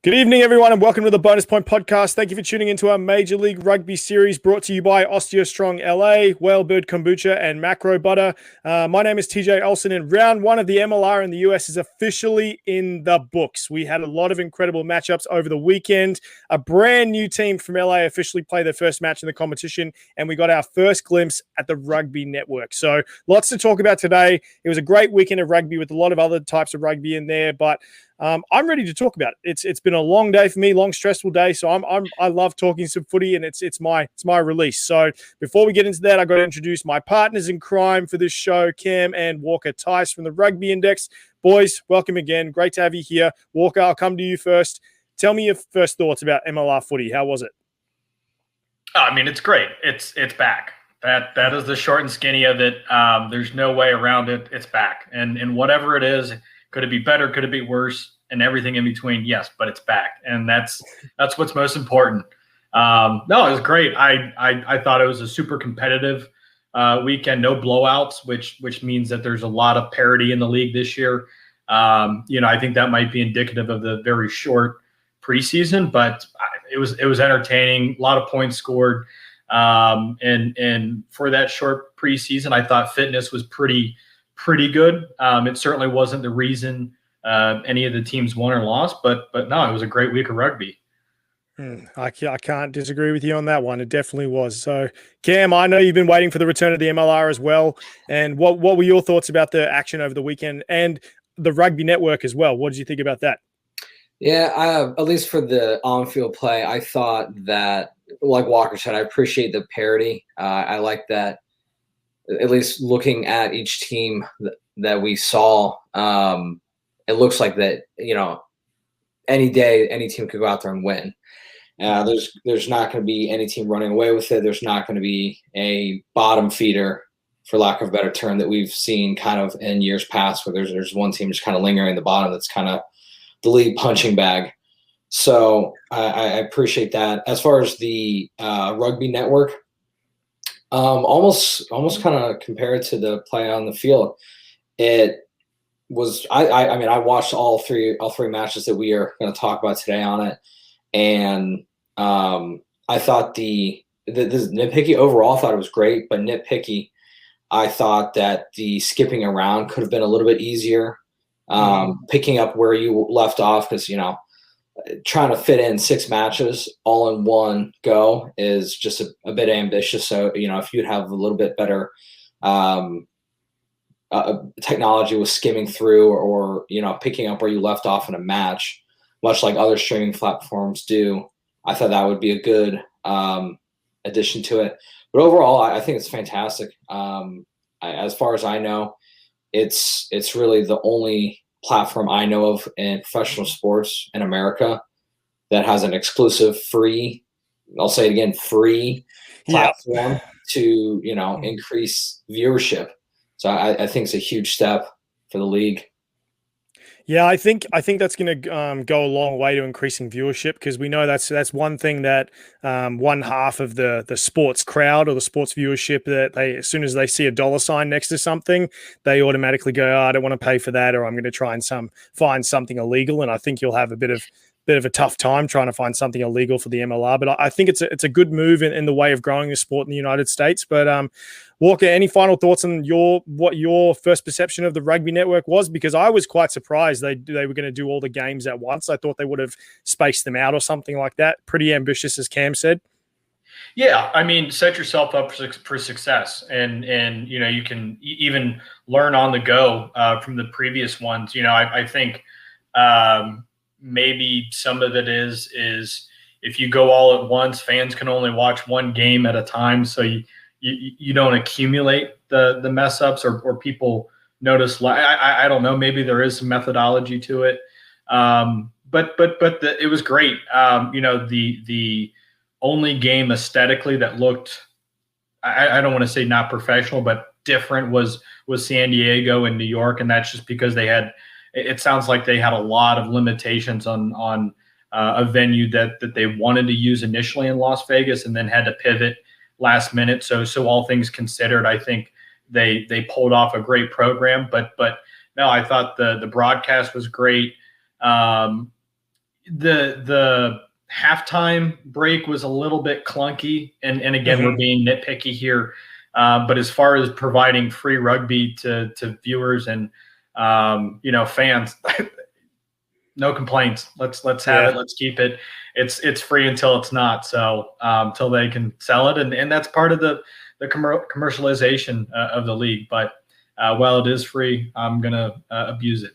Good evening, everyone, and welcome to the Bonus Point Podcast. Thank you for tuning into our Major League Rugby series brought to you by OsteoStrong LA, Whalebird Kombucha, and Macro Butter. My name is TJ Olsen, and round one of the MLR in the US is officially in the books. We had a lot of incredible matchups over the weekend. A brand new team from LA officially played their first match in the competition, and we got our first glimpse at the Rugby Network. So lots to talk about today. It was a great weekend of rugby with a lot of other types of rugby in there, but I'm ready to talk about it. It's been a long day for me, long stressful day. So I love talking some footy, and it's my release. So before we get into that, I got to introduce my partners in crime for this show, Cam and Walker Tice from the Rugby Index. Boys, welcome again. Great to have you here. Walker, I'll come to you first. Tell me your first thoughts about MLR footy. How was it? I mean, it's great. It's back. That is the short and skinny of it. There's no way around it. It's back, and whatever it is. Could it be better? Could it be worse? And everything in between? Yes, but it's back, and that's what's most important. No, it was great. I thought it was a super competitive weekend. No blowouts, which means that there's a lot of parity in the league this year. I think that might be indicative of the very short preseason, but it was entertaining. A lot of points scored, and for that short preseason, I thought fitness was pretty good. It certainly wasn't the reason any of the teams won or lost, but no, it was a great week of rugby. I can't disagree with you on that one. It definitely was. So, Cam, I know you've been waiting for the return of the MLR as well. And what were your thoughts about the action over the weekend and the Rugby Network as well? What did you think about that? Yeah, at least for the on-field play, I thought that, like Walker said, I appreciate the parity. I like that. At least looking at each team that we saw, it looks like that, any day, any team could go out there and win. There's not going to be any team running away with it. There's not going to be a bottom feeder, for lack of a better term, that we've seen kind of in years past where there's one team just kind of lingering in the bottom that's kind of the league punching bag. So I appreciate that. As far as the Rugby Network, almost kind of compared to the play on the field. It was I mean I watched all three matches that we are going to talk about today on it, and I thought the nitpicky overall, I thought it was great, but nitpicky, I thought that the skipping around could have been a little bit easier, picking up where you left off, because trying to fit in 6 matches all in one go is just a bit ambitious. So, if you'd have a little bit better technology with skimming through or picking up where you left off in a match, much like other streaming platforms do, I thought that would be a good addition to it. But overall, I think it's fantastic. As far as I know, it's really the only platform I know of in professional sports in America that has an exclusive free, I'll say it again, free platform to, increase viewership. So I think it's a huge step for the league. Yeah, I think that's going to go a long way to increasing viewership, because we know that's one thing that one half of the sports crowd or the sports viewership, that they, as soon as they see a dollar sign next to something, they automatically go, oh, I don't want to pay for that, or I'm going to try and find something illegal. And I think you'll have a bit of a tough time trying to find something illegal for the MLR. But I think it's a good move in the way of growing the sport in the United States. But Walker, any final thoughts on what your first perception of the Rugby Network was? Because I was quite surprised they were going to do all the games at once. I thought they would have spaced them out or something like that. Pretty ambitious, as Cam said. Yeah, I mean, set yourself up for success, and you can even learn on the go from the previous ones. I think maybe some of it is if you go all at once, fans can only watch one game at a time, so you don't accumulate the mess ups or people notice. I don't know. Maybe there is some methodology to it, but it was great. The only game aesthetically that looked, I don't want to say not professional, but different was San Diego and New York, and that's just because it sounds like they had a lot of limitations on a venue that they wanted to use initially in Las Vegas and then had to pivot last minute. So all things considered, I think they pulled off a great program. But no, I thought the broadcast was great. the halftime break was a little bit clunky, and again, we're being nitpicky here. But as far as providing free rugby to viewers and fans, no complaints. Let's have it. Let's keep it. It's free until it's not. So until they can sell it, and that's part of the commercialization of the league. But while it is free, I'm gonna abuse it.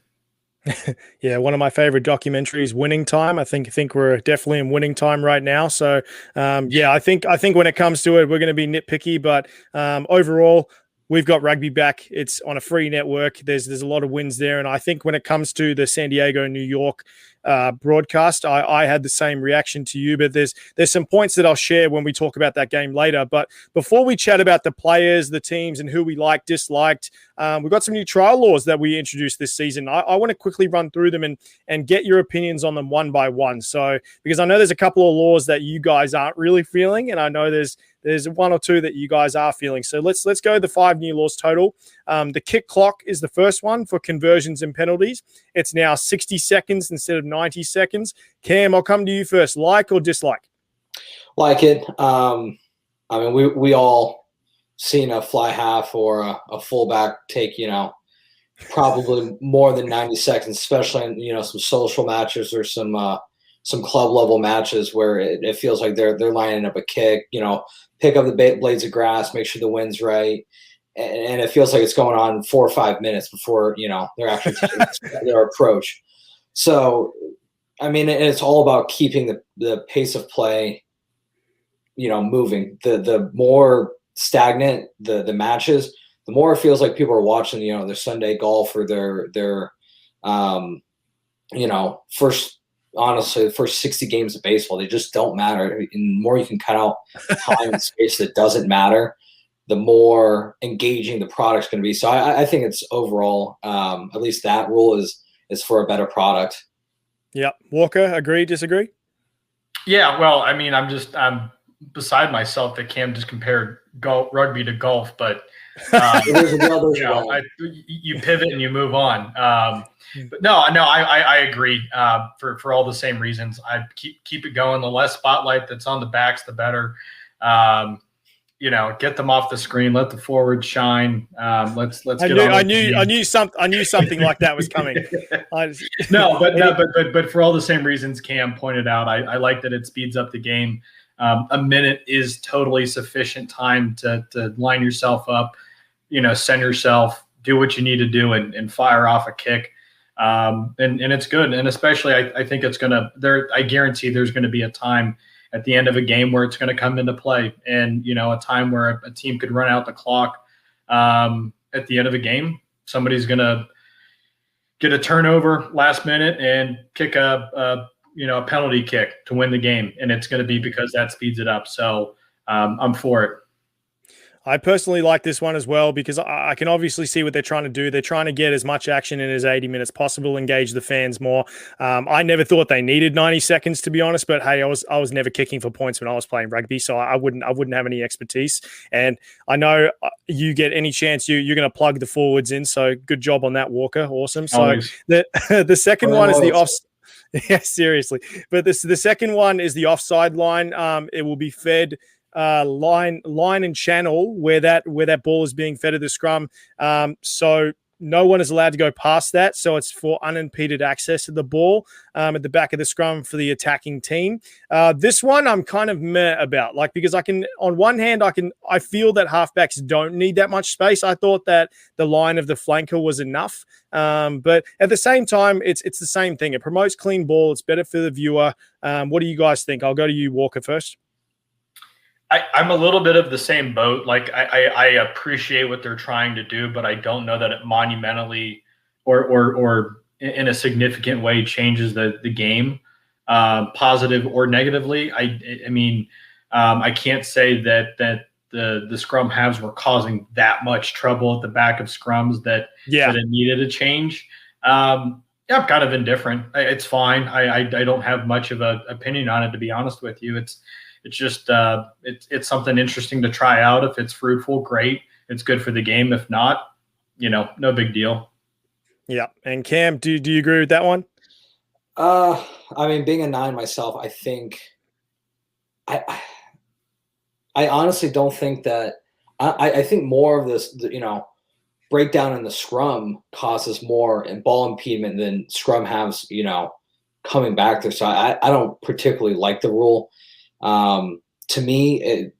Yeah, one of my favorite documentaries, Winning Time. I think we're definitely in winning time right now. So, I think when it comes to it, we're going to be nitpicky, but overall, we've got rugby back. It's on a free network. There's a lot of wins there, and I think when it comes to the San Diego, New York broadcast, I had the same reaction to you, but there's some points that I'll share when we talk about that game later. But before we chat about the players, the teams, and who we liked, disliked, we've got some new trial laws that we introduced this season. I want to quickly run through them and get your opinions on them one by one. So, because I know there's a couple of laws that you guys aren't really feeling, and I know there's one or two that you guys are feeling. So let's go the 5 new laws total. The kick clock is the first one for conversions and penalties. It's now 60 seconds instead of 90 seconds. Cam, I'll come to you first. Like or dislike? Like it. We all seen a fly half or a fullback take, probably more than 90 seconds, especially in, some social matches or some club level matches where it feels like they're lining up a kick, pick up the blades of grass, make sure the wind's right. And it feels like it's going on 4 or 5 minutes before, they're actually taking their approach. So, it's all about keeping the pace of play, moving. The more stagnant the matches, the more it feels like people are watching, their Sunday golf or their the first 60 games of baseball. They just don't matter. And the more you can cut out time and space that doesn't matter, the more engaging the product's going to be. So I think it's overall, at least that rule is for a better product. Yeah. Walker, agree, disagree? Yeah, well, I'm beside myself that Cam just compared rugby to golf, but you pivot and you move on. But no, I agree. For all the same reasons, I keep it going. The less spotlight that's on the backs, the better. Get them off the screen. Let the forwards shine. Let's get on. I knew something like that was coming. But for all the same reasons Cam pointed out, I like that it speeds up the game. A minute is totally sufficient time to line yourself up, send yourself, do what you need to do, and fire off a kick. And it's good. And especially, I think it's going to I guarantee there's going to be a time at the end of a game where it's going to come into play, and a time where a team could run out the clock at the end of a game. Somebody's going to get a turnover last minute and kick a penalty kick to win the game, and it's going to be because that speeds it up. So I'm for it. I personally like this one as well because I can obviously see what they're trying to do. They're trying to get as much action in as 80 minutes possible, engage the fans more. I never thought they needed 90 seconds, to be honest, but hey, I was never kicking for points when I was playing rugby, so I wouldn't have any expertise. And I know you get any chance, you're going to plug the forwards in, so good job on that, Walker. Awesome. So the second one is the off. Yeah, seriously. But the second one is the offside line. It will be fed line and channel where that ball is being fed at the scrum. So no one is allowed to go past that. So it's for unimpeded access to the ball at the back of the scrum for the attacking team. This one I'm kind of meh about, because on one hand, I feel that halfbacks don't need that much space. I thought that the line of the flanker was enough. But at the same time, it's the same thing. It promotes clean ball. It's better for the viewer. What do you guys think? I'll go to you, Walker, first. I'm a little bit of the same boat. I appreciate what they're trying to do, but I don't know that it monumentally or in a significant way changes the game, positive or negatively. I can't say that the scrum halves were causing that much trouble at the back of scrums that it needed a change. I'm kind of indifferent. It's fine. I don't have much of an opinion on it, to be honest with you. It's just it's something interesting to try out. If it's fruitful, great. It's good for the game. If not, no big deal. Yeah. And Cam, do you agree with that one? I mean, being a 9 myself, I think I honestly don't think that I think more of this, breakdown in the scrum causes more and ball impediment than scrum halves, coming back there. So I don't particularly like the rule. To me,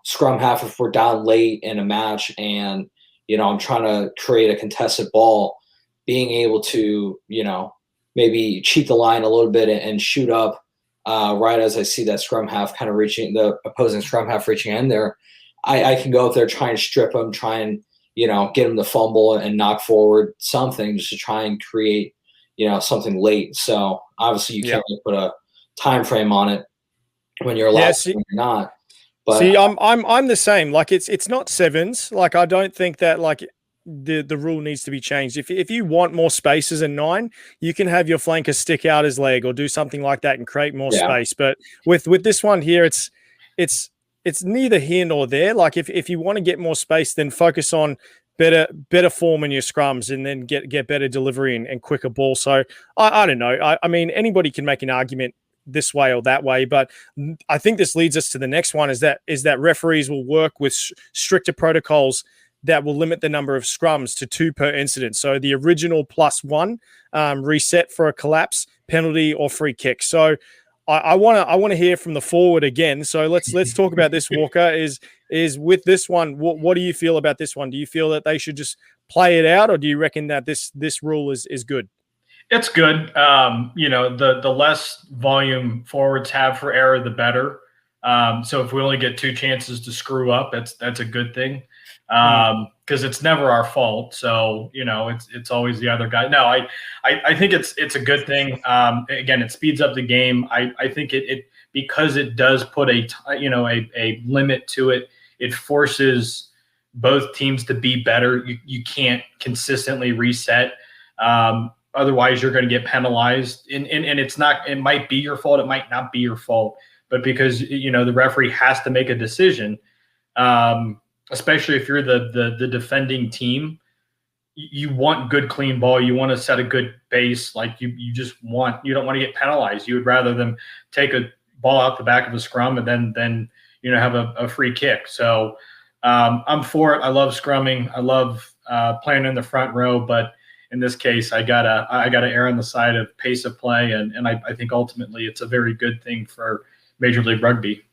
scrum half, if we're down late in a match and, I'm trying to create a contested ball, being able to, maybe cheat the line a little bit and shoot up right as I see that scrum half kind of reaching the opposing scrum half reaching in there, I can go up there, try and strip them, try and, get them to fumble and knock forward something just to try and create, something late. So obviously you can't put a time frame on it when you're allowed to, when you're not. But see, I'm the same. Like it's not sevens. Like I don't think that like the rule needs to be changed. If you want more space as a 9, you can have your flanker stick out his leg or do something like that and create more space. But with this one here, it's neither here nor there. Like if you want to get more space, then focus on better form in your scrums and then get better delivery and quicker ball. So I don't know. I mean, anybody can make an argument this way or that way, but I think this leads us to the next one is that referees will work with stricter protocols that will limit the number of scrums to 2 per incident. So the original +1 reset for a collapse, penalty, or free kick. So I want to hear from the forward again. So let's talk about this, Walker. Is with this one, what do you feel about this one? Do you feel that they should just play it out, or do you reckon that this rule is good? It's good. The less volume forwards have for error, the better. So if we only get 2 chances to screw up, that's a good thing. Because it's never our fault. So, it's always the other guy. No, I think it's a good thing. Again, it speeds up the game. I think it because it does put a limit to it. It forces both teams to be better. You can't consistently reset. Otherwise you're going to get penalized and it might be your fault. It might not be your fault, but because, the referee has to make a decision, especially if you're the defending team, you want good, clean ball. You want to set a good base. Like you don't want to get penalized. You would rather them take a ball out the back of a scrum and then have a free kick. So I'm for it. I love scrumming. I love playing in the front row, but in this case, I gotta err on the side of pace of play, and I think ultimately it's a very good thing for Major League Rugby.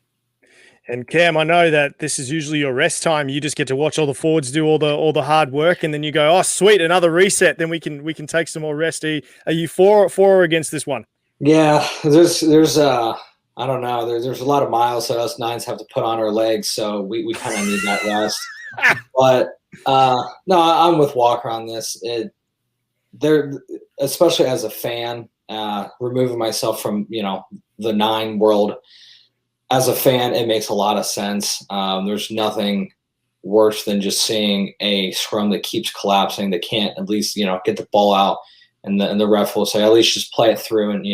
And Cam, I know that this is usually your rest time. You just get to watch all the forwards do all the hard work, and then you go, "Oh, sweet, another reset." Then we can take some more rest. Are you for or against this one? Yeah, there's I don't know. There's a lot of miles that us 9s have to put on our legs, so we kind of need that rest. But no, I'm with Walker on this. There, especially as a fan, removing myself from the 9 world. As a fan, it makes a lot of sense. There's nothing worse than just seeing a scrum that keeps collapsing. That can't at least get the ball out, and the ref will say at least just play it through, and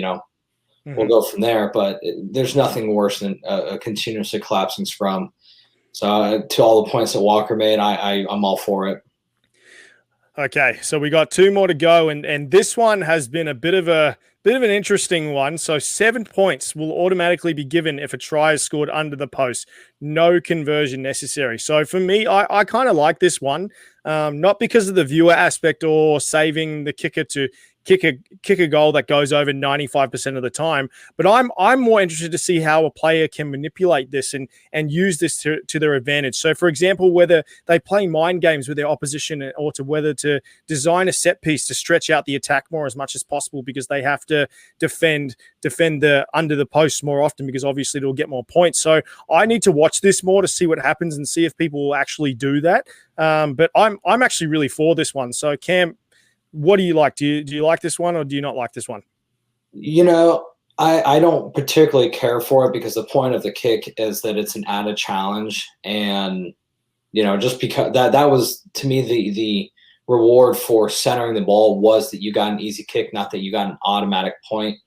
we'll go from there. But there's nothing worse than a continuously collapsing scrum. So to all the points that Walker made, I'm all for it. Okay, so we got 2 more to go, and this one has been a bit of an interesting one. So 7 points will automatically be given if a try is scored under the post. No conversion necessary. So for me, I kind of like this one, not because of the viewer aspect or saving the kicker to kick a goal that goes over 95% of the time, but I'm more interested to see how a player can manipulate this and use this to their advantage. So for example, whether they play mind games with their opposition or to whether to design a set piece to stretch out the attack more as much as possible because they have to defend the under the post more often because obviously it'll get more points. So I need to watch this more to see what happens and see if people will actually do that. But I'm actually really for this one. So Cam, what do you like? Do you like this one or do you not like this one? I don't particularly care for it because the point of the kick is that it's an added challenge. And, just because that was, to me, the reward for centering the ball was that you got an easy kick, not that you got an automatic point.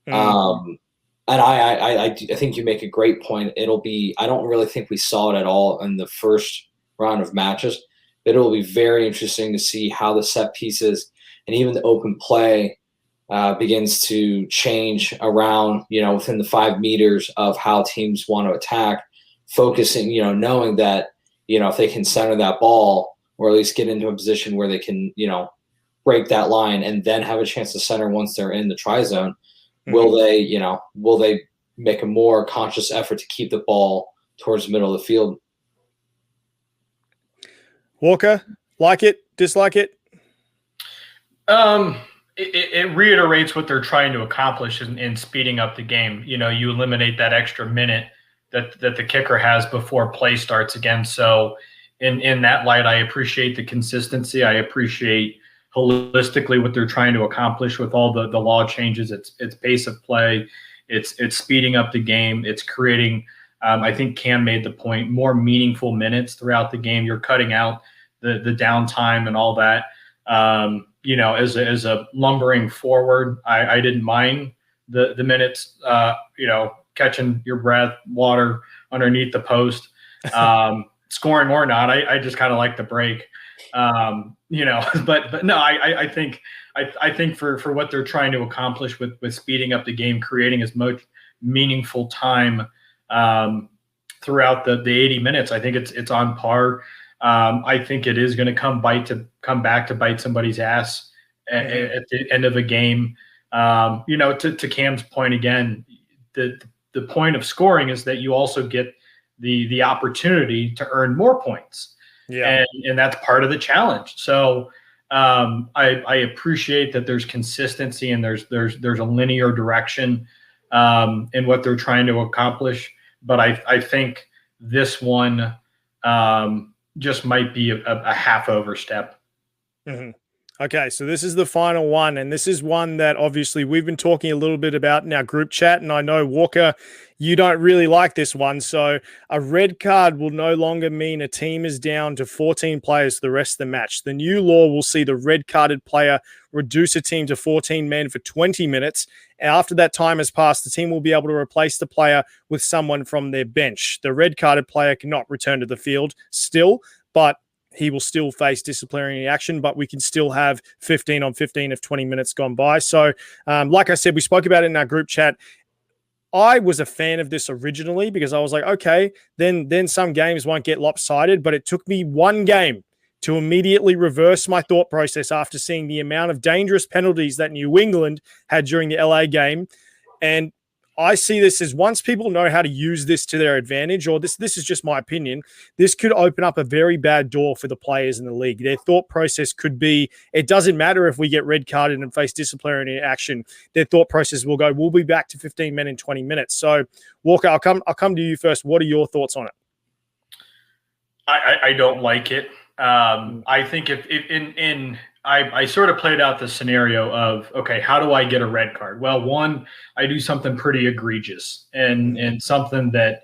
And I think you make a great point. I don't really think we saw it at all in the first round of matches. But it will be very interesting to see how the set pieces and even the open play begins to change around, within the 5 meters of how teams want to attack, focusing, knowing that, if they can center that ball or at least get into a position where they can, break that line and then have a chance to center once they're in the try zone, will they make a more conscious effort to keep the ball towards the middle of the field? Walker, like it, dislike it? It reiterates what they're trying to accomplish in speeding up the game. You eliminate that extra minute that the kicker has before play starts again. So in that light, I appreciate the consistency. I appreciate holistically what they're trying to accomplish with all the law changes. It's pace of play. It's speeding up the game. It's creating, I think Cam made the point, more meaningful minutes throughout the game. You're cutting out the downtime and all that. As a lumbering forward, I didn't mind the minutes, catching your breath, water underneath the post, scoring or not. I just kind of like the break, but no, I think for what they're trying to accomplish with speeding up the game, creating as much meaningful time throughout the 80 minutes, I think it's on par. I think it is going to come back to bite somebody's ass at the end of a game. To Cam's point again, the point of scoring is that you also get the opportunity to earn more points. Yeah. And that's part of the challenge. So I appreciate that there's consistency and there's a linear direction in what they're trying to accomplish. But I think this one just might be a half overstep. Mm-hmm. Okay, so this is the final one, and this is one that obviously we've been talking a little bit about in our group chat, and I know, Walker, you don't really like this one. So a red card will no longer mean a team is down to 14 players for the rest of the match. The new law will see the red-carded player reduce a team to 14 men for 20 minutes. After that time has passed, the team will be able to replace the player with someone from their bench. The red-carded player cannot return to the field still, but he will still face disciplinary action, but we can still have 15 on 15 if 20 minutes gone by. So, like I said, we spoke about it in our group chat. I was a fan of this originally because I was like, okay, then some games won't get lopsided, but it took me one game to immediately reverse my thought process after seeing the amount of dangerous penalties that New England had during the LA game. And I see this as, once people know how to use this to their advantage, or this is just my opinion, this could open up a very bad door for the players in the league. Their thought process could be, it doesn't matter if we get red carded and face disciplinary action. Their thought process will go, we'll be back to 15 men in 20 minutes. So, Walker, I'll come to you first. What are your thoughts on it? I don't like it. I think if I sort of played out the scenario of, okay, how do I get a red card? Well, one, I do something pretty egregious and something that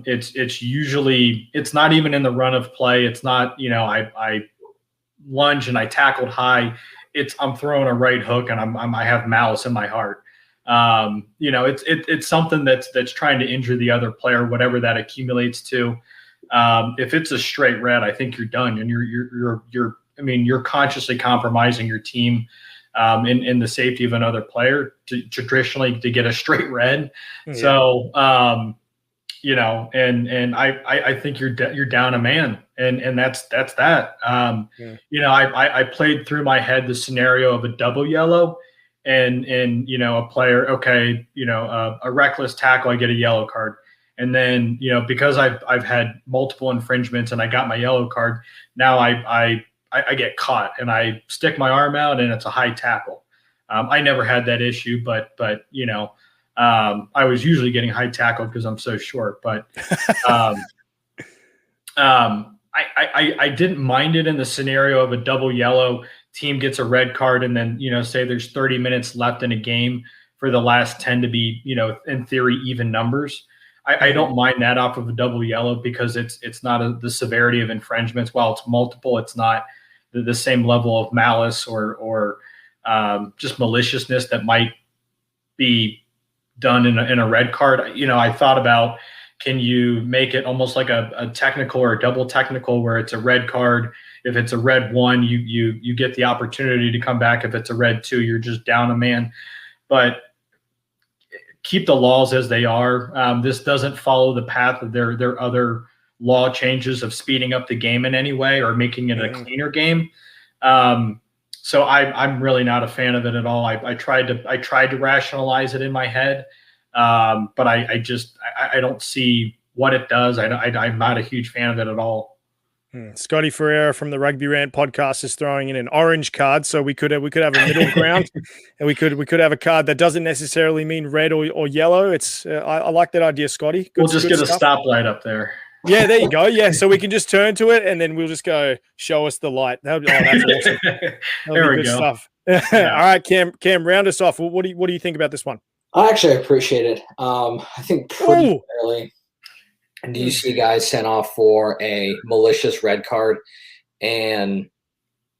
it's usually, it's not even in the run of play. It's not, I lunge and I tackled high. I'm throwing a right hook and I have malice in my heart. It's something that's trying to injure the other player, whatever that accumulates to. If it's a straight red, I think you're done, and you're consciously compromising your team in the safety of another player traditionally to get a straight red. Yeah. So, and I think you're down a man, and that's that. I played through my head the scenario of a double yellow, and a player, okay, a reckless tackle, I get a yellow card. And then, because I've had multiple infringements and I got my yellow card, now I get caught and I stick my arm out and it's a high tackle. I never had that issue, but I was usually getting high tackled because I'm so short. But I didn't mind it in the scenario of a double yellow, team gets a red card, and then say there's 30 minutes left in a game for the last 10 to be in theory even numbers. I don't mind that off of a double yellow because it's not the severity of infringements. While it's multiple, it's not the same level of malice or just maliciousness that might be done in a red card. I thought about, can you make it almost like a technical or a double technical where it's a red card If it's a red 1, you get the opportunity to come back. If it's a red 2, you're just down a man. But keep the laws as they are. This doesn't follow the path of their other law changes of speeding up the game in any way or making it a cleaner game. So I'm really not a fan of it at all. I tried to rationalize it in my head, but I don't see what it does. I'm not a huge fan of it at all. Scotty Ferreira from the Rugby Rant podcast is throwing in an orange card, so we could have a middle ground, and we could have a card that doesn't necessarily mean red or yellow. It's I like that idea, Scotty. We'll just get a stoplight up there. Yeah, there you go. Yeah, so we can just turn to it, and then we'll just go, show us the light. That's awesome. There we go. Stuff. Yeah. All right, Cam, round us off. What do you think about this one? I actually appreciate it. I think pretty early, DC guys sent off for a malicious red card, and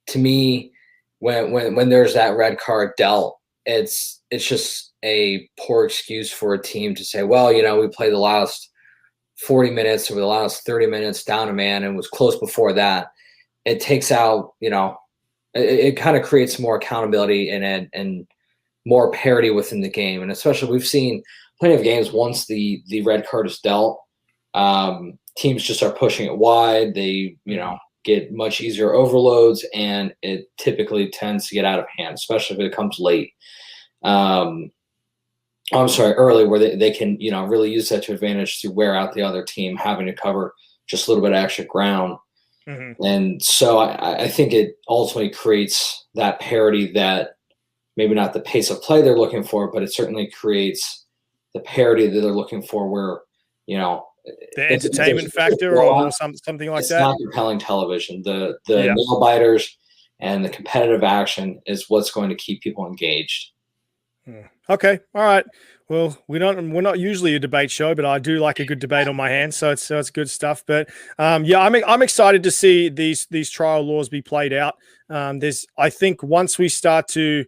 to me, when there's that red card dealt, it's just a poor excuse for a team to say, well, we played the last 40 minutes or the last 30 minutes down a man and was close before that. It takes out, it kind of creates more accountability and more parity within the game. And especially we've seen plenty of games once the red card is dealt, teams just start pushing it wide. They, get much easier overloads, and it typically tends to get out of hand, especially if it comes late. Early, where they can, really use that to advantage to wear out the other team, having to cover just a little bit of extra ground. Mm-hmm. And so I think it ultimately creates that parity that maybe not the pace of play they're looking for, but it certainly creates the parity that they're looking for where, the entertainment factor or something like that. It's not compelling television. The nail biters and the competitive action is what's going to keep people engaged. Okay. All right. Well, we're not usually a debate show, but I do like a good debate on my hands. So it's good stuff. But I'm excited to see these trial laws be played out. I think once we start to,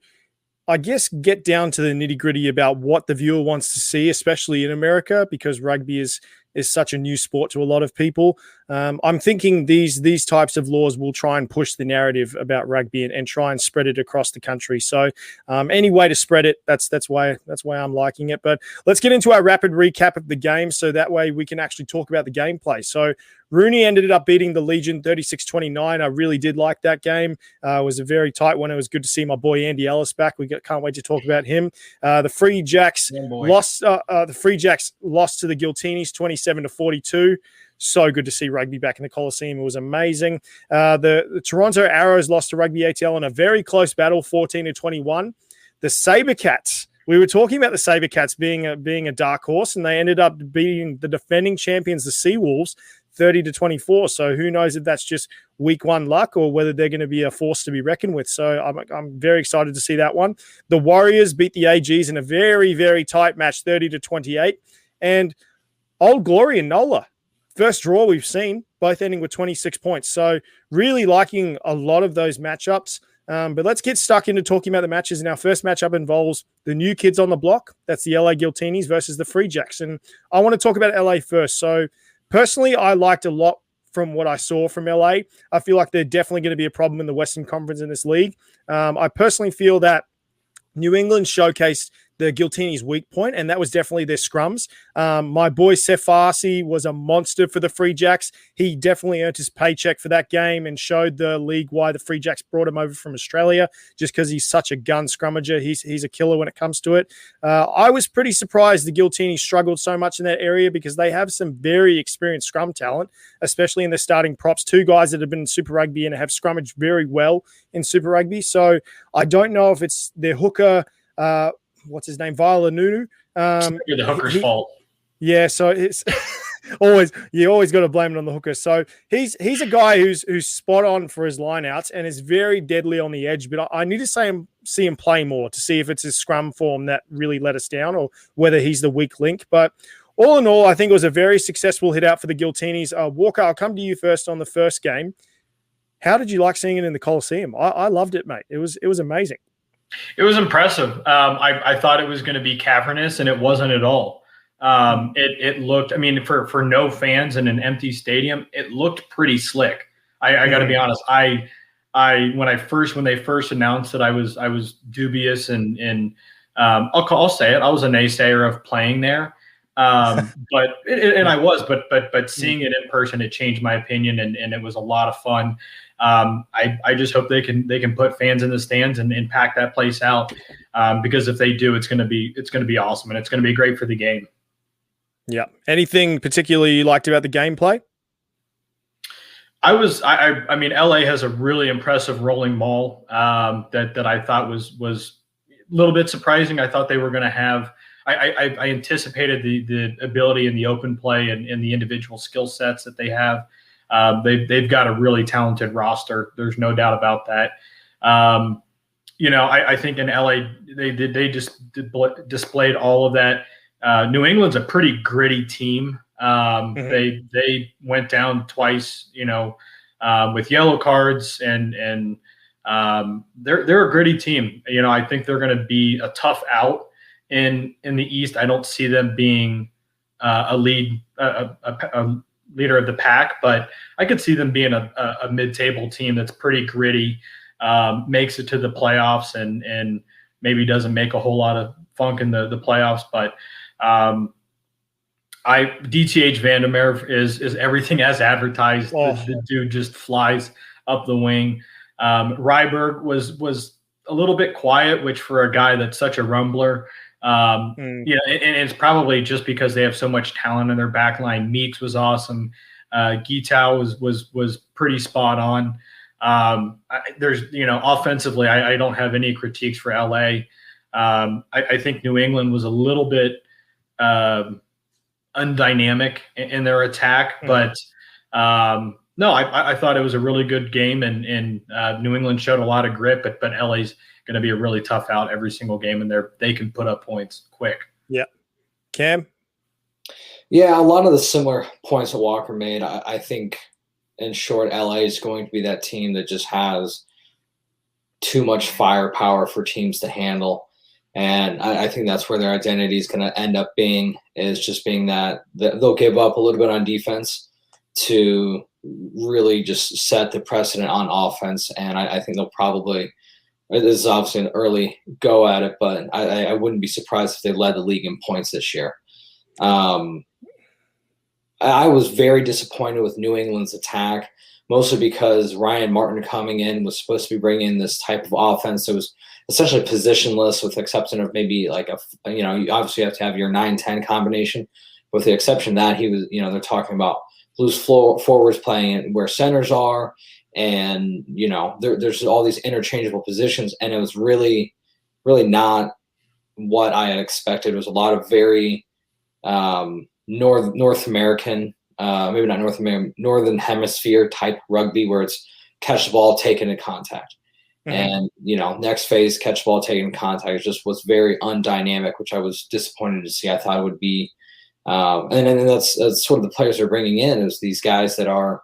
I guess, get down to the nitty gritty about what the viewer wants to see, especially in America, because rugby is such a new sport to a lot of people. I'm thinking these types of laws will try and push the narrative about rugby and try and spread it across the country. So any way to spread it, that's why I'm liking it. But let's get into our rapid recap of the game, so that way we can actually talk about the gameplay. So Rooney ended up beating the Legion 36-29. I really did like that game. It was a very tight one. It was good to see my boy Andy Ellis back. Can't wait to talk about him. The Free Jacks lost. The Free Jacks lost to the Giltinis 27-42. So good to see rugby back in the Coliseum. It was amazing. The Toronto Arrows lost to Rugby ATL in a very close battle, 14-21. The Sabercats. We were talking about the Sabercats being a dark horse, and they ended up beating the defending champions, the Seawolves, 30-24. So who knows if that's just week one luck or whether they're going to be a force to be reckoned with. So I'm very excited to see that one. The Warriors beat the AGs in a very, very tight match, 30-28. And Old Glory and Nola, first draw we've seen, both ending with 26 points. So really liking a lot of those matchups. But let's get stuck into talking about the matches. And our first matchup involves the new kids on the block. That's the LA Giltinis versus the Free Jacks. And I want to talk about LA first. So personally, I liked a lot from what I saw from LA. I feel like they're definitely going to be a problem in the Western Conference in this league. I personally feel that New England showcased the Giltinis' weak point, and that was definitely their scrums. My boy Seth Farsi was a monster for the Free Jacks. He definitely earned his paycheck for that game and showed the league why the Free Jacks brought him over from Australia, just because he's such a gun scrummager. He's a killer when it comes to it. I was pretty surprised the Giltinis struggled so much in that area because they have some very experienced scrum talent, especially in their starting props. Two guys that have been in Super Rugby and have scrummaged very well in Super Rugby. So I don't know if it's their hooker, what's his name, Viola Nunu. The hooker's fault. Yeah, so it's you always got to blame it on the hooker. So he's a guy who's spot on for his lineouts and is very deadly on the edge. But I need to see him play more to see if it's his scrum form that really let us down or whether he's the weak link. But all in all, I think it was a very successful hit out for the Giltinis. Walker, I'll come to you first on the first game. How did you like seeing it in the Coliseum? I loved it, mate. It was amazing. It was impressive. I thought it was going to be cavernous, and it wasn't at all. It looked, I mean, for no fans in an empty stadium, it looked pretty slick. I got to be honest. When they first announced that I was dubious and I'll say it. I was a naysayer of playing there. But seeing it in person, it changed my opinion, and it was a lot of fun. I just hope they can put fans in the stands and pack that place out, because if they do, it's going to be awesome, and it's going to be great for the game. Yeah. Anything particularly you liked about the gameplay? I mean, LA has a really impressive rolling mall that I thought was a little bit surprising. I thought they were going to have. I anticipated the ability in the open play and the individual skill sets that they have. They've got a really talented roster. There's no doubt about that. I think in LA they just displayed all of that. New England's a pretty gritty team. They went down twice, with yellow cards, and they're a gritty team. I think they're going to be a tough out in the East. I don't see them being a leader of the pack, but I could see them being a mid-table team that's pretty gritty, makes it to the playoffs, and maybe doesn't make a whole lot of funk in the playoffs. But DTH Vandermeer is everything as advertised. The dude just flies up the wing. Ryberg was a little bit quiet, which for a guy that's such a rumbler, and it's probably just because they have so much talent in their back line. Meeks was awesome. Gitau was pretty spot on. There's offensively, I don't have any critiques for LA. I think New England was a little bit undynamic in their attack, but no, I thought it was a really good game, and New England showed a lot of grit, but LA's going to be a really tough out every single game, and they can put up points quick. Yeah. Cam? Yeah, a lot of the similar points that Walker made. I think, in short, LA is going to be that team that just has too much firepower for teams to handle. And I think that's where their identity is going to end up being, is just being that they'll give up a little bit on defense to really just set the precedent on offense. And I think they'll probably – this is obviously an early go at it, but I wouldn't be surprised if they led the league in points this year. I was very disappointed with New England's attack, mostly because Ryan Martin coming in was supposed to be bringing in this type of offense that was essentially positionless, with the exception of maybe like you obviously have to have your 9-10 combination. With the exception that he was, they're talking about loose forwards playing where centers are, and there's all these interchangeable positions, and it was really, really not what I had expected. It was a lot of very North American, maybe not North American, Northern Hemisphere type rugby, where it's catch the ball, take it in contact. And, next phase, catch the ball, take it in contact, just was very undynamic, which I was disappointed to see. I thought it would be, and then that's sort of the players they're bringing in, is these guys that are,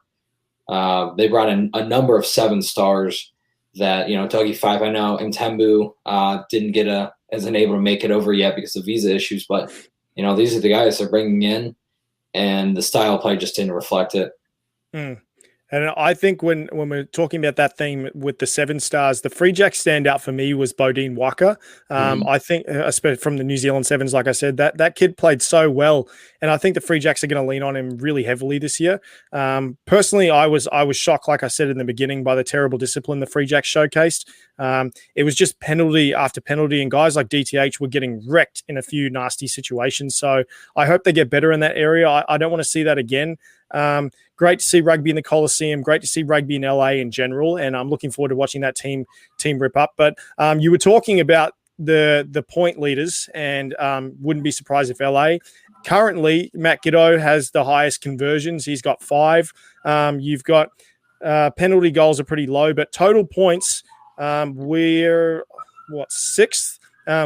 they brought in a number of 7-stars that, Dougie Fife, I know Mtembu isn't able to make it over yet because of visa issues, but these are the guys they're bringing in, and the style of play just didn't reflect it. And I think when we're talking about that theme with the 7 stars, the Free Jack standout for me was Bodine Waka. I think, especially from the New Zealand Sevens, like I said, that kid played so well, and I think the Free Jacks are going to lean on him really heavily this year. Personally, I was shocked, like I said in the beginning, by the terrible discipline the Free Jacks showcased. It was just penalty after penalty, and guys like DTH were getting wrecked in a few nasty situations. So I hope they get better in that area. I don't want to see that again. Great to see rugby in the Coliseum. Great to see rugby in LA in general, and I'm looking forward to watching that team rip up. But you were talking about the point leaders, and wouldn't be surprised if LA. Currently, Matt Giddo has the highest conversions. He's got 5. You've got penalty goals are pretty low, but total points, we're 6th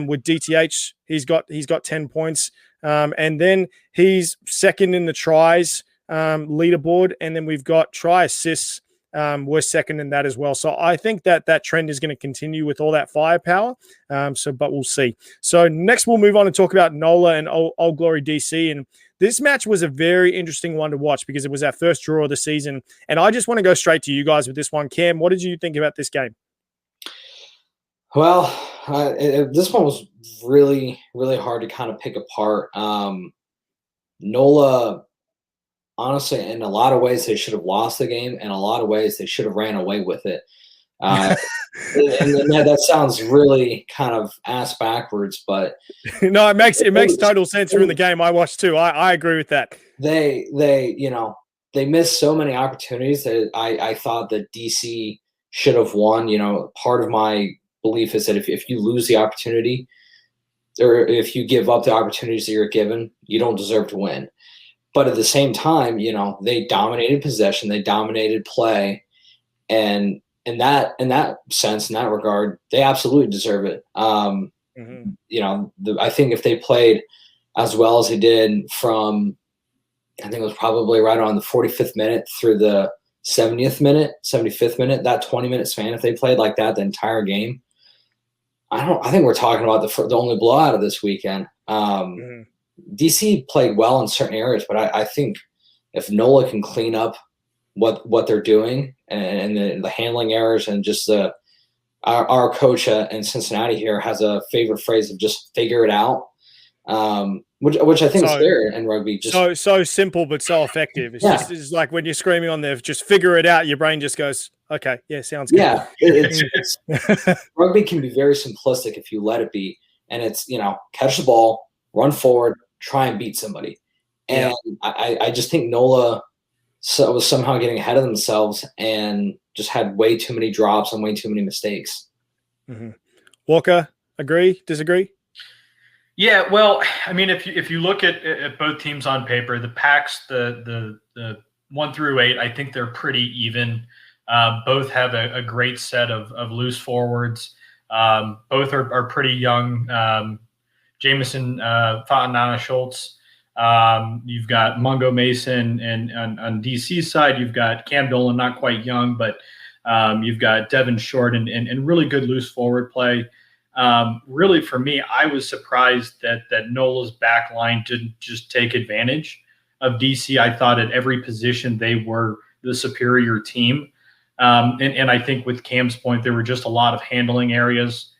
with DTH. He's got 10 points, and then he's second in the tries leaderboard, and then we've got try assists. We're second in that as well. So I think that trend is going to continue with all that firepower. But we'll see. So next we'll move on and talk about NOLA and Old Glory DC. And This match was a very interesting one to watch because it was our first draw of the season. And I just want to go straight to you guys with this one. Cam, what did you think about this game? Well, this one was really, really hard to kind of pick apart. NOLA, honestly, in a lot of ways, they should have lost the game. In a lot of ways, they should have ran away with it. And that sounds really kind of ass backwards, but no, it makes total sense. From the game I watched too. I agree with that. They missed so many opportunities that I thought that DC should have won. Part of my belief is that if you lose the opportunity, or if you give up the opportunities that you're given, you don't deserve to win. But at the same time, they dominated possession, they dominated play, and in that sense, in that regard, they absolutely deserve it. I think if they played as well as they did from, I think it was probably right on the 45th minute through the 75th minute, that 20-minute span, if they played like that the entire game, I think we're talking about the only blowout of this weekend. DC played well in certain areas, but I think if NOLA can clean up what they're doing and the handling errors, and just our coach in Cincinnati here has a favorite phrase of just figure it out, which I think is fair in rugby. Just so simple but so effective. It's like when you're screaming on there, just figure it out. Your brain just goes, okay, yeah, sounds good. Yeah, it's rugby can be very simplistic if you let it be, and it's catch the ball, run forward, try and beat somebody. And I just think NOLA was somehow getting ahead of themselves and just had way too many drops and way too many mistakes. Walker, agree, disagree? Yeah, well, I mean, if you look at both teams on paper, the packs, the 1 through 8, I think they're pretty even. Both have a great set of loose forwards. Both are pretty young. Jamison Fatanana Schultz. You've got Mungo Mason, and on DC's side, you've got Cam Dolan, not quite young, but you've got Devin Short and really good loose forward play. Really, for me, I was surprised that NOLA's back line didn't just take advantage of DC. I thought at every position they were the superior team. And I think with Cam's point, there were just a lot of handling errors.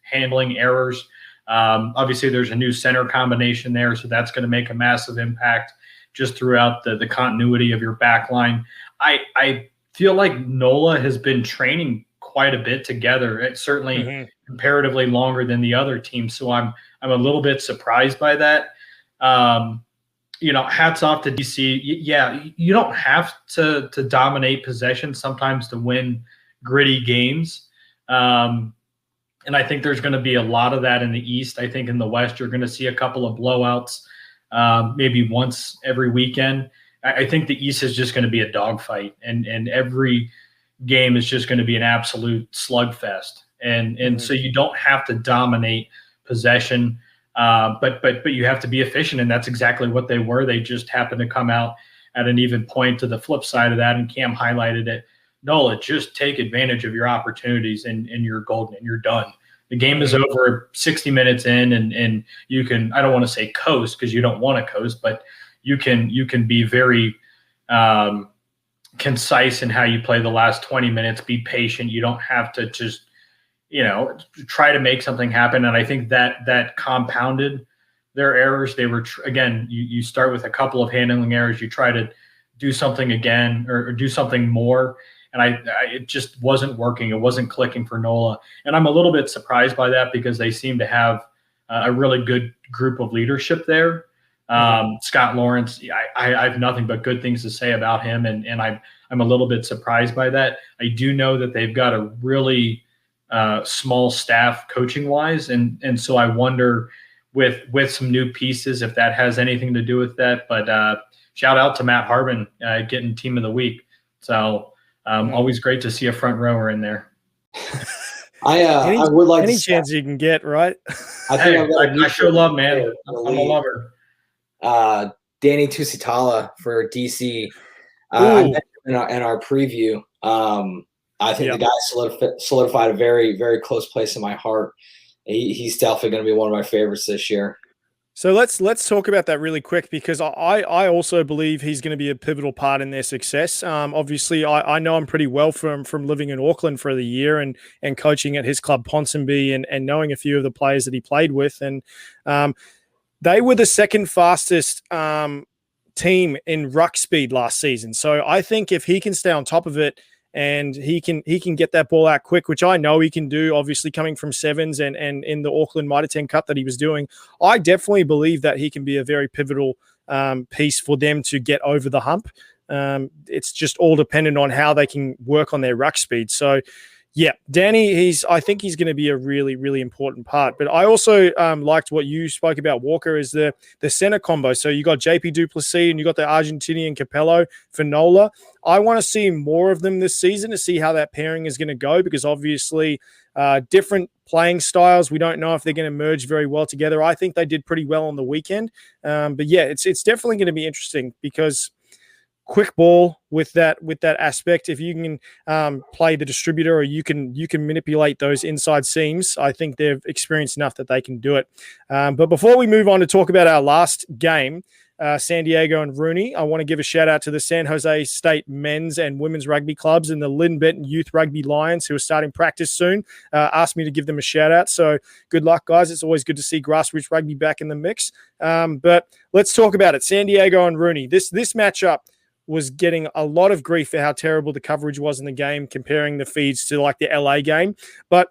Obviously, there's a new center combination there, so that's going to make a massive impact just throughout the continuity of your back line. I feel like NOLA has been training quite a bit together. It's certainly comparatively longer than the other teams, so I'm a little bit surprised by that. Hats off to DC. Yeah, you don't have to dominate possession sometimes to win gritty games. And I think there's going to be a lot of that in the East. I think in the West, you're going to see a couple of blowouts, maybe once every weekend. I think the East is just going to be a dogfight, and every game is just going to be an absolute slugfest. And so you don't have to dominate possession, but you have to be efficient, and that's exactly what they were. They just happened to come out at an even point to the flip side of that, and Cam highlighted it. NOLA, just take advantage of your opportunities, and you're golden, and you're done. The game is over 60 minutes in, and you can, I don't want to say coast because you don't want to coast, but you can be very concise in how you play the last 20 minutes, be patient. You don't have to just, try to make something happen. And I think that compounded their errors. They were, again, you start with a couple of handling errors, you try to do something again or do something more. And it just wasn't working. It wasn't clicking for NOLA. And I'm a little bit surprised by that because they seem to have a really good group of leadership there. Scott Lawrence, I have nothing but good things to say about him. And I'm a little bit surprised by that. I do know that they've got a really small staff coaching wise. And so I wonder with some new pieces, if that has anything to do with that. But shout out to Matt Harbin getting team of the week. So always great to see a front rower in there. I would like any chance you can get, right? I sure love, man. I'm a lover. Danny Tusitala for DC. I met him in our preview. I think the guy solidified a very, very close place in my heart. He's definitely going to be one of my favorites this year. So let's talk about that really quick, because I also believe he's going to be a pivotal part in their success. Obviously, I know him pretty well from living in Auckland for the year and coaching at his club Ponsonby and knowing a few of the players that he played with. And they were the second fastest team in ruck speed last season. So I think if he can stay on top of it, and he can get that ball out quick, which I know he can do, obviously coming from sevens and in the Auckland Mitre 10 Cup that he was doing, I definitely believe that he can be a very pivotal piece for them to get over the hump. It's just all dependent on how they can work on their ruck speed. So, yeah, Danny, I think he's going to be a really, really important part. But I also liked what you spoke about, Walker, is the center combo. So you got JP Duplessis and you got the Argentinian Capello for Nola. I want to see more of them this season to see how that pairing is going to go, because obviously different playing styles. We don't know if they're going to merge very well together. I think they did pretty well on the weekend. But yeah, it's definitely going to be interesting, because quick ball with that aspect. If you can play the distributor, or you can manipulate those inside seams, I think they've experienced enough that they can do it. But before we move on to talk about our last game, San Diego and Rooney, I want to give a shout out to the San Jose State men's and women's rugby clubs and the Lynn Benton Youth Rugby Lions, who are starting practice soon. Asked me to give them a shout out. So good luck, guys. It's always good to see grassroots rugby back in the mix. But let's talk about it. San Diego and Rooney. This matchup was getting a lot of grief for how terrible the coverage was in the game, comparing the feeds to like the LA game. But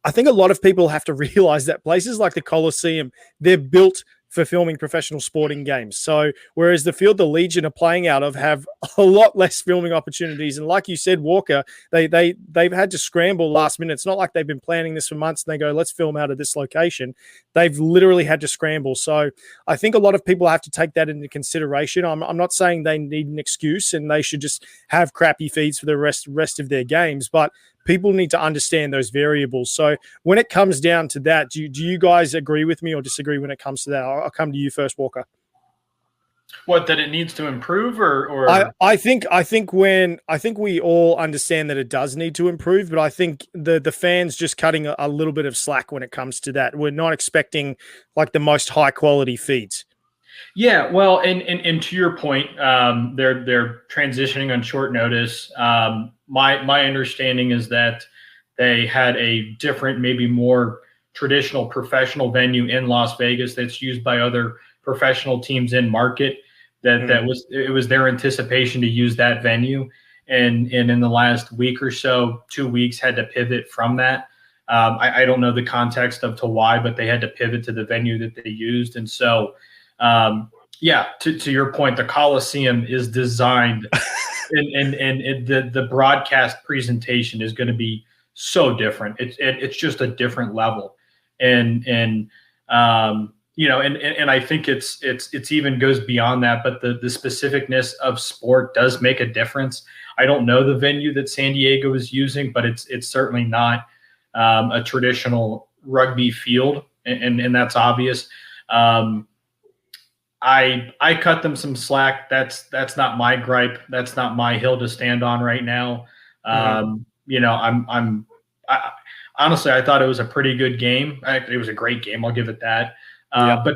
I think a lot of people have to realize that places like the Coliseum, they're built for filming professional sporting games. So whereas the field the Legion are playing out of have a lot less filming opportunities. And like you said, Walker, they've had to scramble last minute. It's not like they've been planning this for months and they go, let's film out of this location. They've literally had to scramble. So I think a lot of people have to take that into consideration. I'm not saying they need an excuse and they should just have crappy feeds for the rest of their games, but people need to understand those variables. So when it comes down to that, do you guys agree with me or disagree when it comes to that? I'll come to you first, Walker. What, that it needs to improve, or I think we all understand that it does need to improve, but I think the fans just cutting a little bit of slack when it comes to that. We're not expecting like the most high quality feeds. Yeah, well, and to your point, they're transitioning on short notice. My understanding is that they had a different, maybe more traditional professional venue in Las Vegas that's used by other professional teams in market. It was their anticipation to use that venue, and in the last week or so, 2 weeks, had to pivot from that. I don't know the context of to why, but they had to pivot to the venue that they used, and so. To your point, the Coliseum is designed and the broadcast presentation is going to be so different. It's just a different level. And I think it's even goes beyond that, but the specificness of sport does make a difference. I don't know the venue that San Diego is using, but it's certainly not a traditional rugby field. And that's obvious. I cut them some slack. That's not my gripe. That's not my hill to stand on right now. Honestly, I thought it was a pretty good game. It was a great game. I'll give it that. But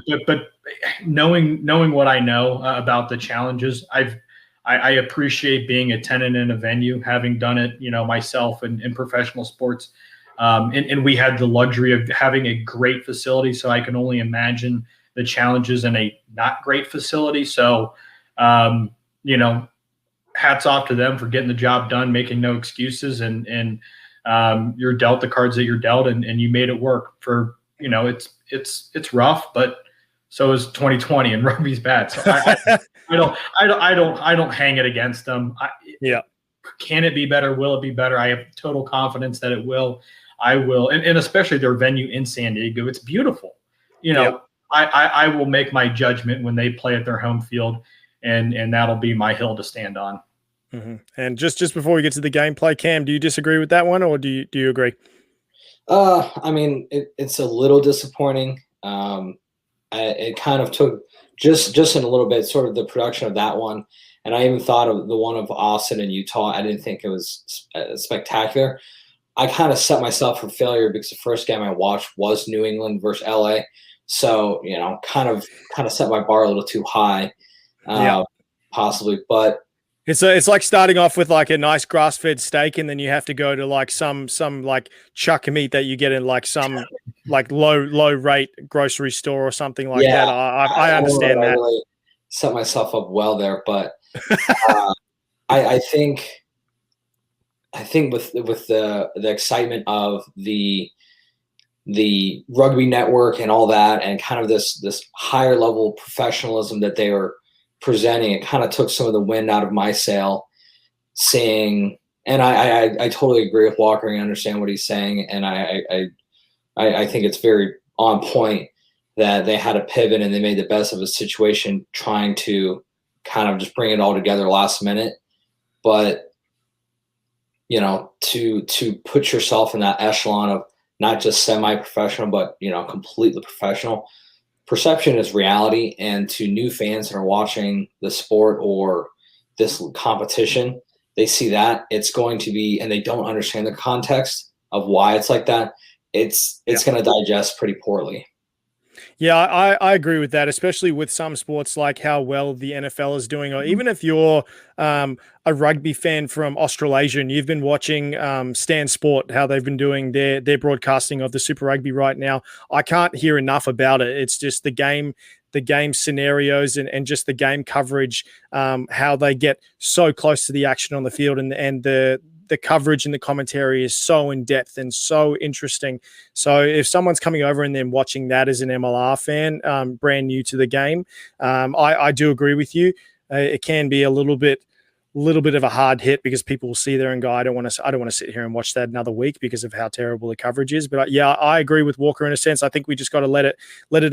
knowing what I know about the challenges, I appreciate being a tenant in a venue, having done it, myself in professional sports. And we had the luxury of having a great facility, so I can only imagine the challenges in a not great facility. So, hats off to them for getting the job done, making no excuses, and you're dealt the cards that you're dealt, and you made it work. For it's rough, but so is 2020, and rugby's bad. So I don't hang it against them. Can it be better? Will it be better? I have total confidence that it will. I will, and especially their venue in San Diego. It's beautiful. I will make my judgment when they play at their home field, and that'll be my hill to stand on. Mm-hmm. And just before we get to the gameplay, Cam, do you disagree with that one, or do you agree? I mean, it's a little disappointing. It kind of took just in a little bit, sort of the production of that one, and I even thought of the one of Austin and Utah. I didn't think it was spectacular. I kind of set myself for failure because the first game I watched was New England versus LA. So, kind of set my bar a little too high, possibly. But it's like starting off with like a nice grass-fed steak, and then you have to go to like some like chuck meat that you get in like some like low rate grocery store or something like that. I understand that. I really set myself up well there, but I think with the excitement of the rugby network and all that, and kind of this higher level professionalism that they were presenting, it kind of took some of the wind out of my sail. And I totally agree with Walker and understand what he's saying, and I think it's very on point that they had a pivot and they made the best of a situation, trying to kind of just bring it all together last minute. But to put yourself in that echelon of not just semi-professional, but completely professional. Perception is reality, and to new fans that are watching the sport or this competition, they see that it's going to be, and they don't understand the context of why it's like that. It's going to digest pretty poorly. Yeah, I agree with that, especially with some sports like how well the NFL is doing, or even if you're a rugby fan from Australasia and you've been watching Stan Sport, how they've been doing their broadcasting of the Super Rugby right now. I can't hear enough about it. It's just the game scenarios and just the game coverage, how they get so close to the action on the field, and the coverage and the commentary is so in depth and so interesting. So if someone's coming over and then watching that as an MLR fan, brand new to the game, I do agree with you. It can be a little bit of a hard hit, because people will see there and go, I don't want to sit here and watch that another week because of how terrible the coverage is. But yeah, I agree with Walker in a sense. I think we just got to let it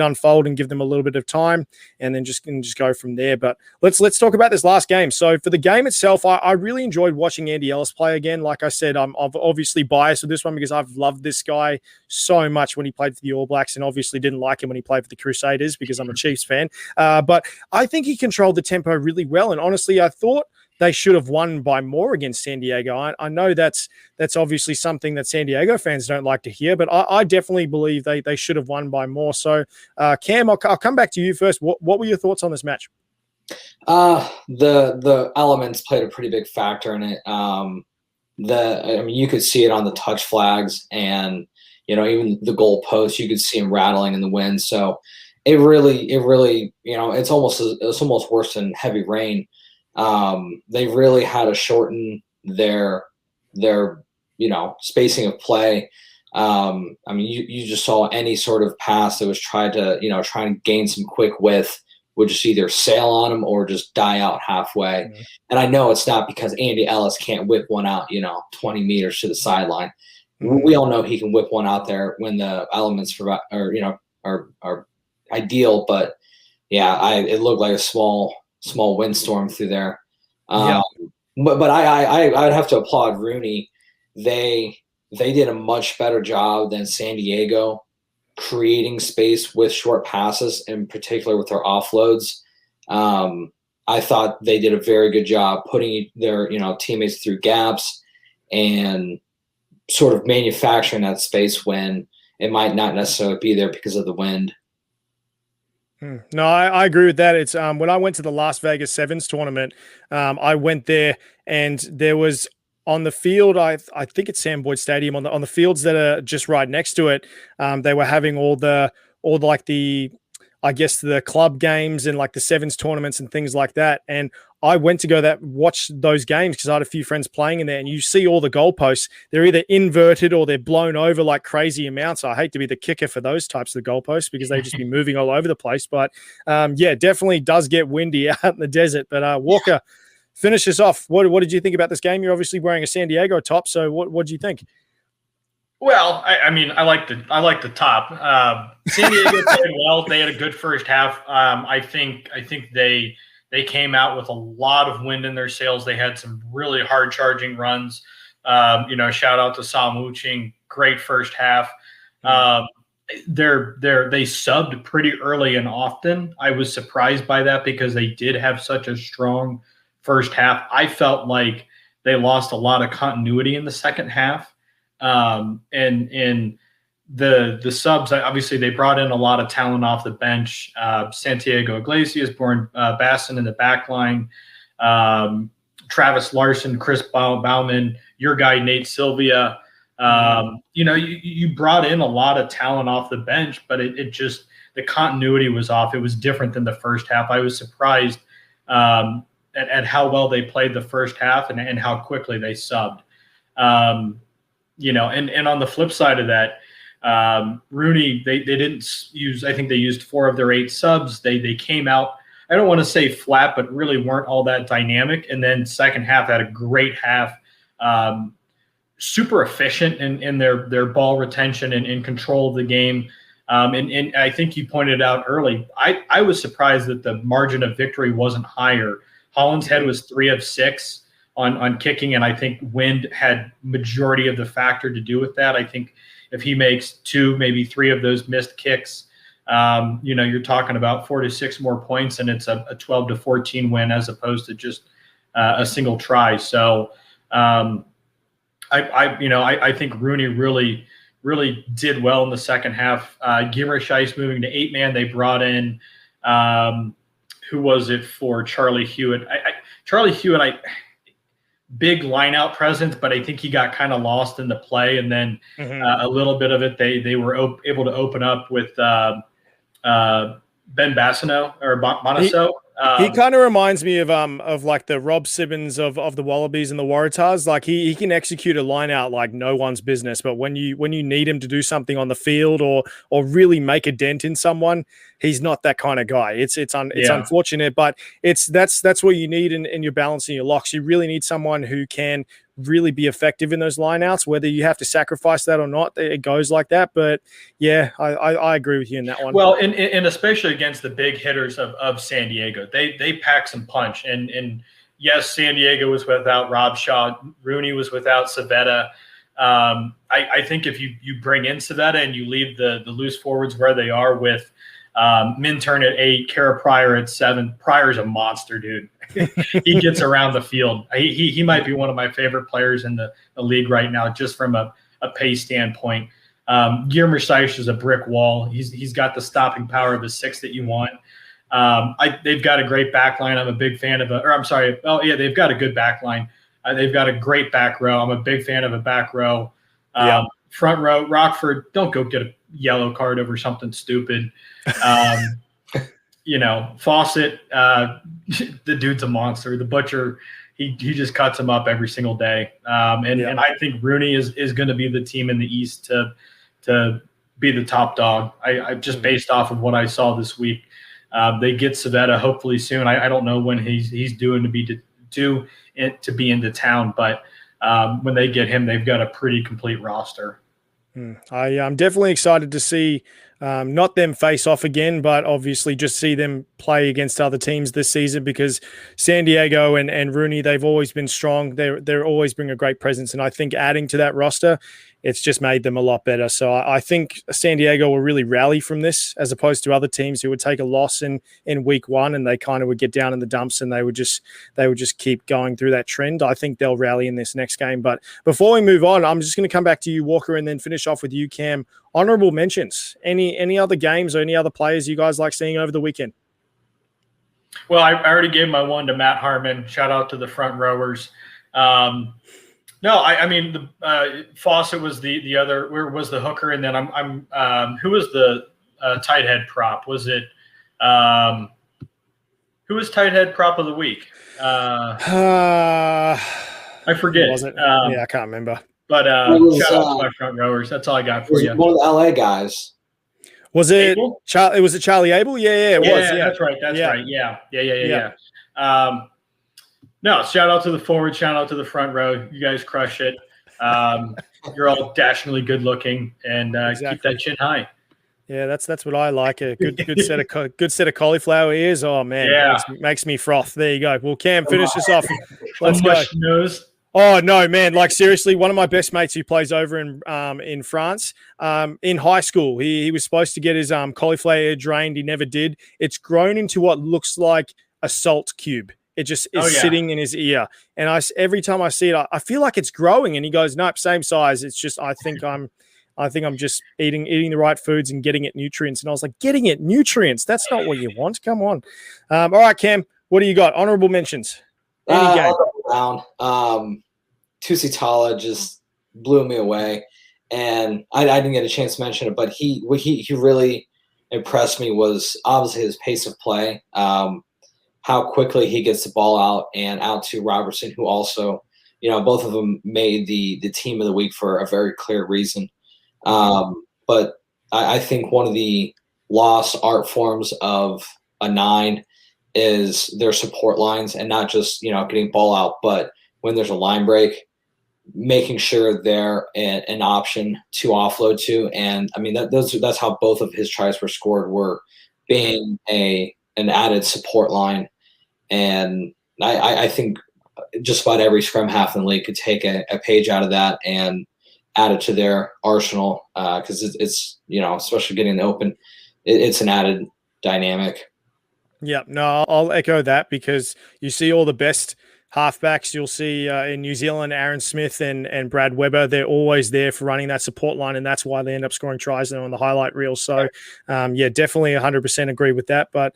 unfold and give them a little bit of time, and then just go from there. But let's talk about this last game. So for the game itself, I really enjoyed watching Andy Ellis play again. Like I said, I'm obviously biased with this one because I've loved this guy so much when he played for the All Blacks, and obviously didn't like him when he played for the Crusaders because I'm a Chiefs fan. But I think he controlled the tempo really well, and honestly, I thought they should have won by more against San Diego. I know that's obviously something that San Diego fans don't like to hear, but I definitely believe they should have won by more. So, Cam, I'll come back to you first. What were your thoughts on this match? The elements played a pretty big factor in it. You could see it on the touch flags, and even the goal posts, you could see them rattling in the wind. So it really, it's almost worse than heavy rain. They really had to shorten their spacing of play. You just saw any sort of pass that was trying to gain some quick width would just either sail on them or just die out halfway. Mm-hmm. And I know it's not because Andy Ellis can't whip one out, 20 meters to the sideline. Mm-hmm. We all know he can whip one out there when the elements are ideal. But yeah, it looked like a small windstorm through there. But I'd have to applaud Rooney. They did a much better job than San Diego creating space with short passes, in particular with their offloads. I thought they did a very good job putting their teammates through gaps and sort of manufacturing that space when it might not necessarily be there because of the wind. No, I agree with that. It's when I went to the Las Vegas Sevens tournament, I went there, and there was on the field, I think it's Sam Boyd Stadium, on the fields that are just right next to it. They were having all the I guess the club games and like the sevens tournaments and things like that. And I went to go watch those games because I had a few friends playing in there, and you see all the goalposts. They're either inverted or they're blown over like crazy amounts. I hate to be the kicker for those types of goalposts because they just be moving all over the place. But definitely does get windy out in the desert. But Walker, finish this off. What did you think about this game? You're obviously wearing a San Diego top. So what did you think? Well, I like the top. San Diego played well. They had a good first half. I think they came out with a lot of wind in their sails. They had some really hard charging runs. Shout out to Sam Wuching. Great first half. They subbed pretty early and often. I was surprised by that because they did have such a strong first half. I felt like they lost a lot of continuity in the second half. And the subs, obviously they brought in a lot of talent off the bench. Santiago Iglesias, Born Basson in the back line, Travis Larson, Chris Bauman, your guy Nate Sylvia. You brought in a lot of talent off the bench, but it just, the continuity was off. It was different than the first half. I was surprised at how well they played the first half and how quickly they subbed. And on the flip side of that, Rooney, they didn't use, I think they used 4 of their 8 subs. They came out, I don't want to say flat, but really weren't all that dynamic. And then second half had a great half, super efficient in their ball retention and in control of the game. And I think you pointed out early, I was surprised that the margin of victory wasn't higher. Holland's Head was 3 of 6 on kicking, and I think wind had majority of the factor to do with that. I think if he makes 2, maybe 3 of those missed kicks, you're talking about 4 to 6 more points, and it's a 12 to 14 win as opposed to just a single try. So I think Rooney really did well in the second half. Gimmer Scheisse moving to 8-man. They brought in who was it for Charlie Hewitt? Charlie Hewitt, big line-out presence, but I think he got kind of lost in the play, and then a little bit of it they were able to open up with Ben Bassano or Bonasso. He kind of reminds me of like the Rob Sibbons of the Wallabies and the Waratahs. Like he can execute a line out like no one's business, but when you need him to do something on the field or really make a dent in someone, he's not that kind of guy. It's unfortunate, but that's what you need in your balance and your locks. You really need someone who can really be effective in those lineouts, whether you have to sacrifice that or not. It goes like that. But yeah, I agree with you in that one. Well, and especially against the big hitters of San Diego, they pack some punch. And yes, San Diego was without Rob Shaw. Rooney was without Savetta. I think if you bring in Savetta and you leave the loose forwards where they are with Minturn at 8, Kara Pryor at 7. Pryor's a monster, dude. He gets around the field. He might be one of my favorite players in the league right now, just from a pace standpoint. Guillermo Scheisse is a brick wall. He's got the stopping power of the 6 that you want. They've got a great back line. I'm a big fan of they've got a good back line. They've got a great back row. I'm a big fan of a back row. Front row, Rockford, don't go get a yellow card over something stupid. Fawcett, the dude's a monster. The Butcher, he just cuts him up every single day. And I think Rooney is going to be the team in the East to be the top dog. I just based off of what I saw this week. They get Savetta hopefully soon. I don't know when he's due to be into town, but when they get him, they've got a pretty complete roster. I'm definitely excited to see not them face off again, but obviously just see them play against other teams this season, because San Diego and Rooney, they've always been strong. They're always bring a great presence, and I think adding to that roster, it's just made them a lot better. So I think San Diego will really rally from this, as opposed to other teams who would take a loss in week 1 and they kind of would get down in the dumps and they would just keep going through that trend. I think they'll rally in this next game. But before we move on, I'm just going to come back to you, Walker, and then finish off with you, Cam. Honorable mentions. Any other games or any other players you guys like seeing over the weekend? Well, I already gave my one to Matt Harmon. Shout out to the front rowers. Fawcett was the other. Where was the hooker? And then who was the tight head prop? Was it who was tight head prop of the week? I forget. Was it? I can't remember. But shout out to my front rowers. That's all I got for you. One of the LA guys. Was it was it Charlie Abel? Yeah, it was. Yeah, that's right. That's right. Yeah. No, shout out to the forward, shout out to the front row. You guys crush it. You're all dashingly good looking, and keep that chin high. Yeah, that's what I like. A good set of cauliflower ears. Oh man, makes me froth. There you go. Well, Cam, finish this off. Let's go. Nose. Oh no, man! Like seriously, one of my best mates who plays over in France, in high school, he was supposed to get his cauliflower ear drained. He never did. It's grown into what looks like a salt cube. It just is sitting in his ear, and every time I see it, I feel like it's growing. And he goes, "Nope, same size." It's just I think I'm I think I'm just eating the right foods and getting it nutrients. And I was like, getting it nutrients? That's not what you want. Come on. All right, Cam, what do you got? Honorable mentions. Any game. Tusi Tala just blew me away. And I didn't get a chance to mention it, but he really impressed me was obviously his pace of play, how quickly he gets the ball out to Robertson, who also, both of them made the team of the week for a very clear reason. But I think one of the lost art forms of a 9 is their support lines, and not just, getting ball out, but when there's a line break, making sure they're an option to offload to. And I mean, that's how both of his tries were scored, were being an added support line. And I think just about every scrum half in the league could take a page out of that and add it to their arsenal, because it's especially getting the open, it's an added dynamic. Yeah, no, I'll echo that, because you see all the best halfbacks you'll see in New Zealand, Aaron Smith and Brad Weber, they're always there for running that support line, and that's why they end up scoring tries on the highlight reel. So, definitely 100% agree with that. But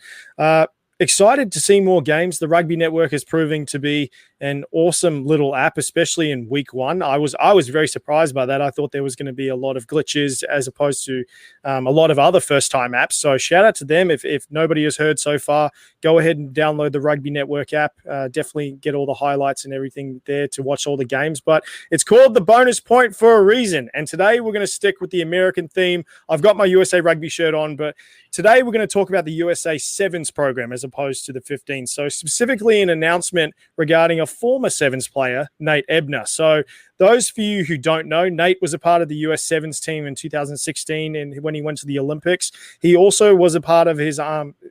excited to see more games. The Rugby Network is proving to be an awesome little app, especially in week 1. I was very surprised by that. I thought there was going to be a lot of glitches as opposed to a lot of other first-time apps. So shout out to them. If nobody has heard so far, go ahead and download the Rugby Network app. Definitely get all the highlights and everything there to watch all the games. But it's called the Bonus Point for a reason. And today we're going to stick with the American theme. I've got my USA Rugby shirt on, but today we're going to talk about the USA Sevens program as opposed to the 15. So specifically an announcement regarding a former Sevens player, Nate Ebner. So those for you who don't know, Nate was a part of the US Sevens team in 2016, and when he went to the Olympics, he also was a part of his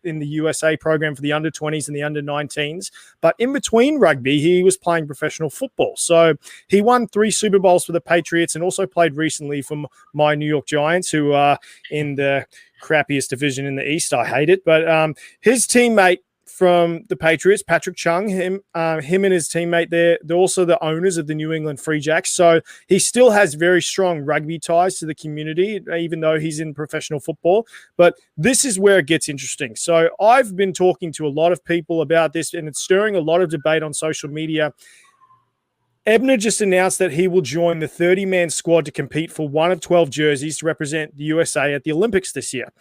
in the USA program for the under 20s and the under 19s. But in between rugby, he was playing professional football. So he won 3 Super Bowls for the Patriots and also played recently for my New York Giants, who are in the crappiest division in the East. I hate it. But his teammate from the Patriots, Patrick Chung, him and his teammate there, they're also the owners of the New England Free Jacks. So he still has very strong rugby ties to the community, even though he's in professional football. But this is where it gets interesting. So I've been talking to a lot of people about this, and it's stirring a lot of debate on social media. Ebner just announced that he will join the 30-man squad to compete for one of 12 jerseys to represent the USA at the Olympics this year.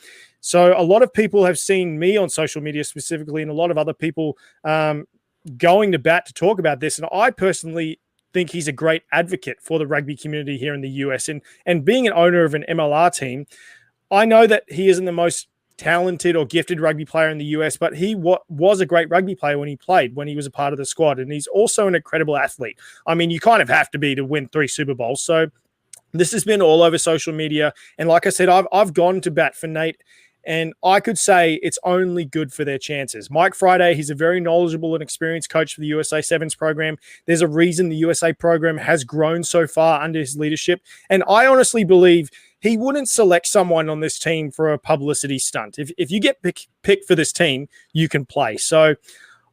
So a lot of people have seen me on social media specifically, and a lot of other people going to bat to talk about this. And I personally think he's a great advocate for the rugby community here in the US. And being an owner of an MLR team, I know that he isn't the most talented or gifted rugby player in the US, but he was a great rugby player when he was a part of the squad. And he's also an incredible athlete. I mean, you kind of have to be to win 3 Super Bowls. So this has been all over social media. And like I said, I've gone to bat for Nate, and I could say it's only good for their chances. Mike Friday, he's a very knowledgeable and experienced coach for the USA Sevens program. There's a reason the USA program has grown so far under his leadership. And I honestly believe he wouldn't select someone on this team for a publicity stunt. If you get picked for this team, you can play. So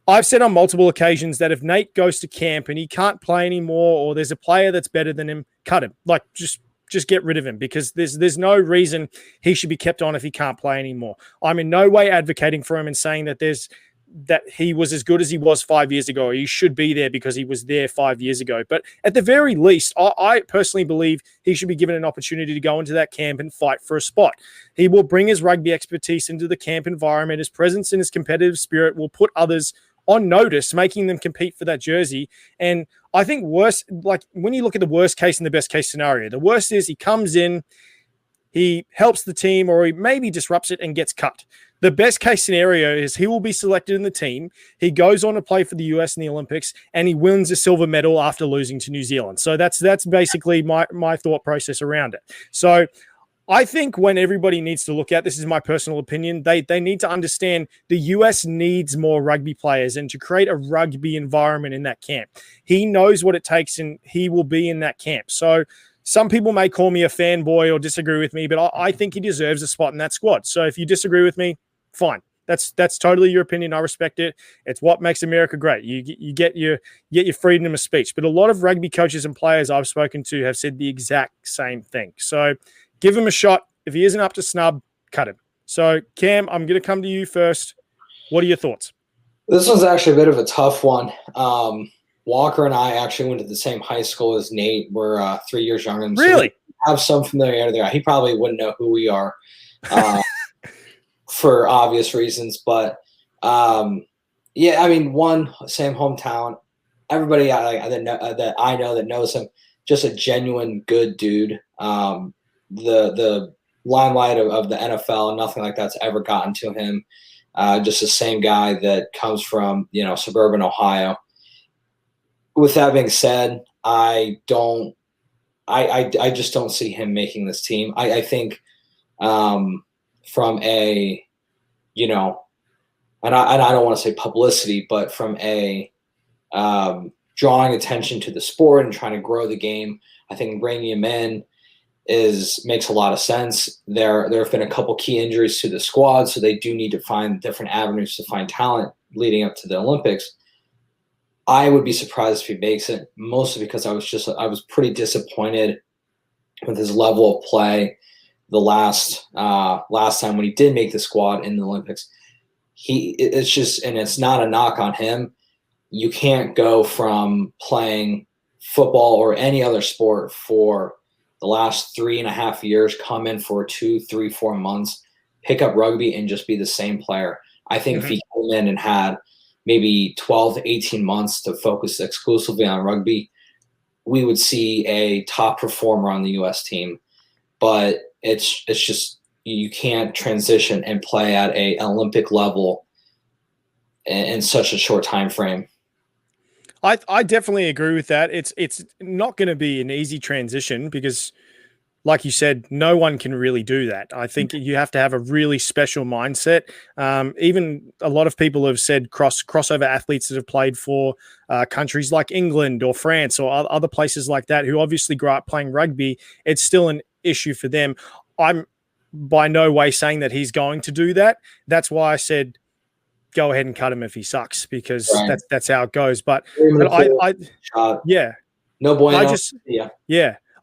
I've said on multiple occasions that if Nate goes to camp and he can't play anymore, or there's a player that's better than him, cut him. Like, just get rid of him, because there's no reason he should be kept on if he can't play anymore. I'm in no way advocating for him and saying that he was as good as he was 5 years ago, or he should be there because he was there 5 years ago. But at the very least, I personally believe he should be given an opportunity to go into that camp and fight for a spot. He will bring his rugby expertise into the camp environment. His presence and his competitive spirit will put others on notice, making them compete for that jersey. And I think when you look at the worst case and the best case scenario, the worst is he comes in, he helps the team, or he maybe disrupts it and gets cut. The best case scenario is he will be selected in the team. He goes on to play for the US in the Olympics, and he wins a silver medal after losing to New Zealand. So that's basically my thought process around it. So I think when everybody needs to look at, this is my personal opinion, they need to understand the US needs more rugby players, and to create a rugby environment in that camp. He knows what it takes, and he will be in that camp. So some people may call me a fanboy or disagree with me, but I think he deserves a spot in that squad. So if you disagree with me, fine. That's totally your opinion. I respect it. It's what makes America great. You get your freedom of speech. But a lot of rugby coaches and players I've spoken to have said the exact same thing. So Give him a shot. If he isn't up to snub, cut him. So, Cam, I'm going to come to you first. What are your thoughts? This one's actually a bit of a tough one. Walker and I actually went to the same high school as Nate. We're 3 years younger than him. Really? So we have some familiarity there. He probably wouldn't know who we are for obvious reasons. But, yeah, I mean, same hometown. Everybody that I know that knows him, just a genuine good dude. The limelight of the NFL, nothing like that's ever gotten to him. Just the same guy that comes from, suburban Ohio. With that being said, I just don't see him making this team. I think from a, and I don't want to say publicity, but from a drawing attention to the sport and trying to grow the game, I think bringing him in makes a lot of sense. There have been a couple key injuries to the squad, so they do need to find different avenues to find talent leading up to the Olympics. I would be surprised if he makes it, mostly because I was pretty disappointed with his level of play the last time when he did make the squad in the Olympics. It's not a knock on him. You can't go from playing football or any other sport for the last 3.5 years, come in for 2, 3, 4 months, pick up rugby and just be the same player. I think if he came in and had maybe 12 to 18 months to focus exclusively on rugby, we would see a top performer on the U.S. team. But it's just you can't transition and play at an Olympic level in such a short time frame. I definitely agree with that. It's not going to be an easy transition because, like you said, no one can really do that. I think you have to have a really special mindset. Even a lot of people have said crossover athletes that have played for countries like England or France or other places like that who obviously grew up playing rugby, it's still an issue for them. I'm by no way saying that he's going to do that. That's why I said go ahead and cut him if he sucks, because that's how it goes. But yeah, no bueno.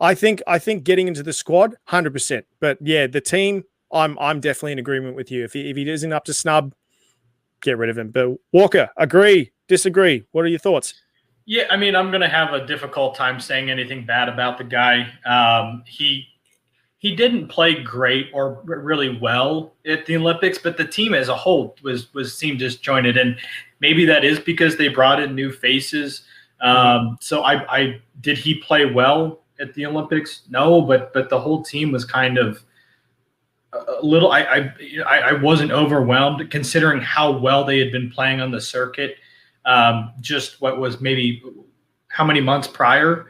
I think getting into the squad, 100%. But yeah, the team, I'm definitely in agreement with you. If he isn't up to snub, get rid of him. But Walker, agree, disagree? What are your thoughts? Yeah, I mean, I'm going to have a difficult time saying anything bad about the guy. He didn't play great or really well at the Olympics, but the team as a whole seemed disjointed, and maybe that is because they brought in new faces. So I did he play well at the Olympics? No, but the whole team was kind of a little. I wasn't overwhelmed considering how well they had been playing on the circuit. Just what was maybe how many months prior.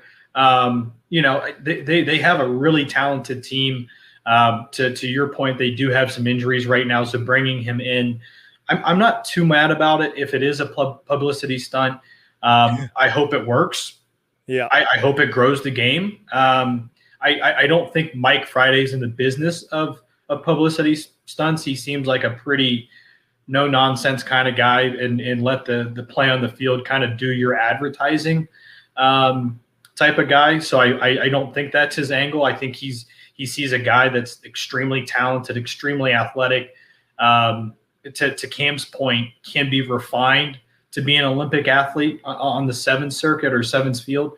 They have a really talented team. To your point, they do have some injuries right now, so bringing him in, I'm not too mad about it. If it is a publicity stunt, I hope it works. Yeah, I hope it grows the game. I don't think Mike Friday's in the business of publicity stunts. He seems like a pretty no nonsense kind of guy, and let the play on the field kind of do your advertising. Type of guy. So I don't think that's his angle. I think he sees a guy that's extremely talented, extremely athletic. To Cam's point, can be refined to be an Olympic athlete on the sevens circuit or sevens field.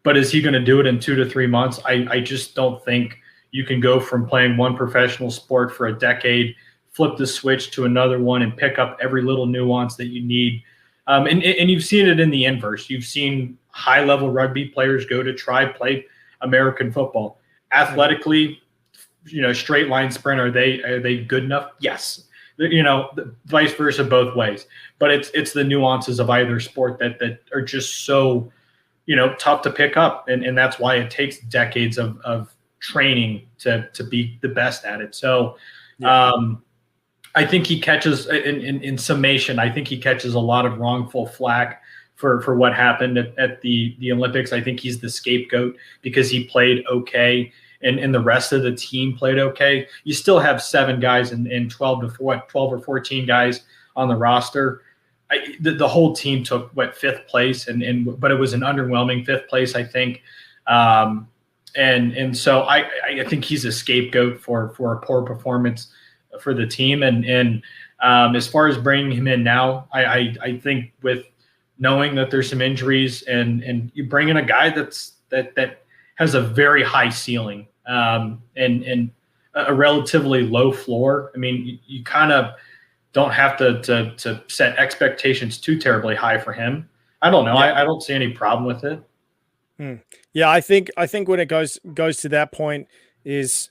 But is he going to do it in 2 to 3 months? I just don't think you can go from playing one professional sport for a decade, flip the switch to another one, and pick up every little nuance that you need. And you've seen it in the inverse. You've seen high-level rugby players go to play American football. Athletically, straight line sprint, are they good enough? Yes. Vice versa both ways. But it's the nuances of either sport that are just so, tough to pick up. And that's why it takes decades of training to be the best at it. So I think he catches, in summation, I think he catches a lot of wrongful flack for what happened at the Olympics. I think he's the scapegoat because he played okay and the rest of the team played okay. You still have 7 guys and 12 or 14 guys on the roster. The whole team took 5th place, but it was an underwhelming 5th place, I think. And so I think he's a scapegoat for a poor performance for the team. And as far as bringing him in now, I think with knowing that there's some injuries and you bring in a guy that has a very high ceiling and a relatively low floor. I mean, you kind of don't have to set expectations too terribly high for him. I don't know. I don't see any problem with it. Yeah, I think when it goes to that point is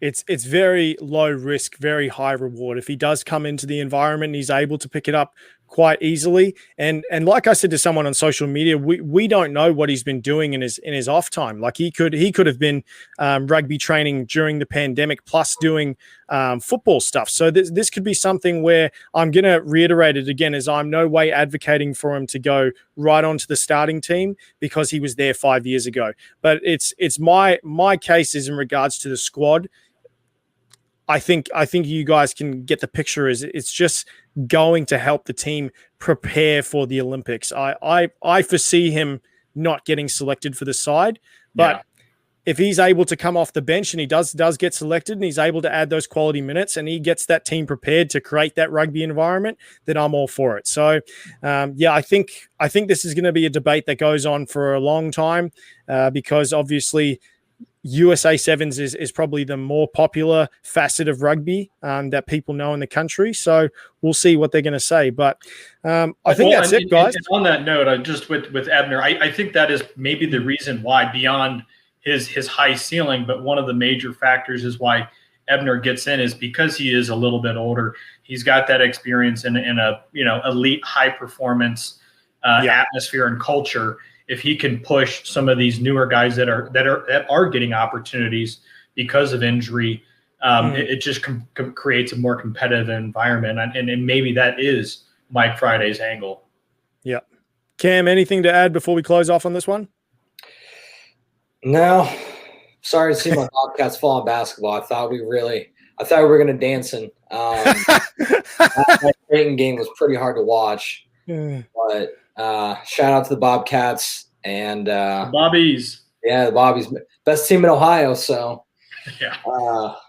it's very low risk, very high reward. If he does come into the environment and he's able to pick it up quite easily. And like I said to someone on social media, we don't know what he's been doing in his off time. Like he could have been rugby training during the pandemic plus doing football stuff. So this could be something where I'm going to reiterate it again, as I'm no way advocating for him to go right onto the starting team because he was there 5 years ago. But it's my case is in regards to the squad. I think you guys can get the picture. Is it's just going to help the team prepare for the Olympics. I foresee him not getting selected for the side, but if he's able to come off the bench and he does get selected and he's able to add those quality minutes and he gets that team prepared to create that rugby environment, then I'm all for it. So, I think this is going to be a debate that goes on for a long time because obviously USA Sevens is probably the more popular facet of rugby that people know in the country. So we'll see what they're going to say. But I think that's it, guys. And on that note, just with Ebner, I think that is maybe the reason why, beyond his high ceiling, but one of the major factors is why Ebner gets in is because he is a little bit older. He's got that experience in a elite high performance atmosphere and culture. If he can push some of these newer guys that are getting opportunities because of injury, it just creates a more competitive environment, and maybe that is Mike Friday's angle. Yeah, Cam, anything to add before we close off on this one? No, sorry to see my Bobcats fall in basketball. I thought we were going to dancing. That Creighton game was pretty hard to watch, but. Shout out to the Bobcats and Bobbies. Yeah, the Bobbies, best team in Ohio. So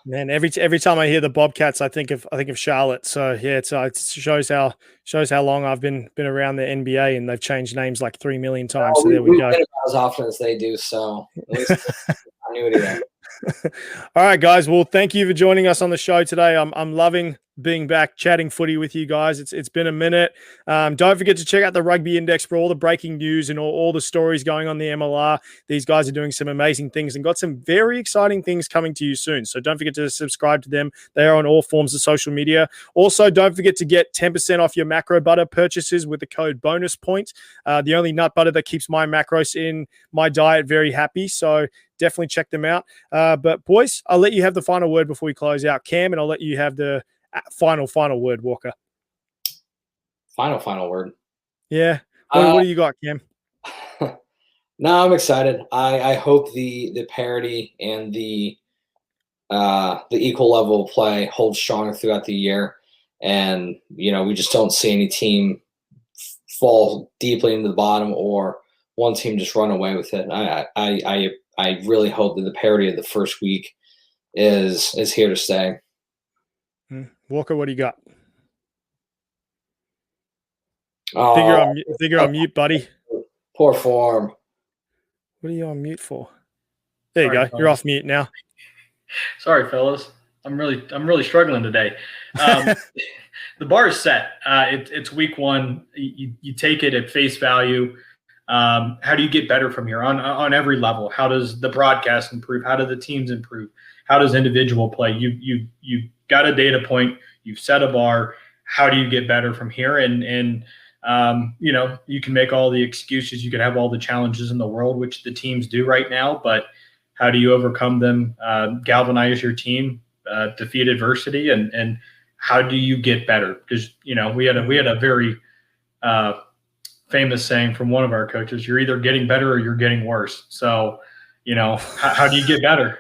man, every time I hear the Bobcats, I think of Charlotte. So yeah, it shows how long I've been around the NBA, and they've changed names like 3 million times. So there we go. As often as they do, so at least continuity there. All right, guys. Well, thank you for joining us on the show today. I'm loving being back chatting footy with you guys. It's been a minute. Don't forget to check out the Rugby Index for all the breaking news and all the stories going on the MLR. These guys are doing some amazing things and got some very exciting things coming to you soon. So don't forget to subscribe to them. They are on all forms of social media. Also, don't forget to get 10% off your macro butter purchases with the code bonus point. The only nut butter that keeps my macros in my diet very happy. So definitely check them out. But boys, I'll let you have the final word before we close out. Cam, and I'll let you have the final word, Walker. Final word. Yeah. What do you got, Cam? No, I'm excited. I hope the parity and the equal level of play holds strong throughout the year, and we just don't see any team fall deeply into the bottom or one team just run away with it. I really hope that the parity of the first week is here to stay. Walker, what do you got? I think you're on mute, buddy. Poor form. What are you on mute for? There you go. Fellas. You're off mute now. Sorry, fellas. I'm really struggling today. The bar is set. It's week one. You take it at face value. How do you get better from here on every level? How does the broadcast improve? How do the teams improve? How does individual play? You got a data point. You've set a bar. How do you get better from here? And you can make all the excuses. You can have all the challenges in the world, which the teams do right now. But how do you overcome them? Galvanize your team, defeat adversity, and how do you get better? Because we had a very famous saying from one of our coaches: "You're either getting better or you're getting worse." So, how do you get better?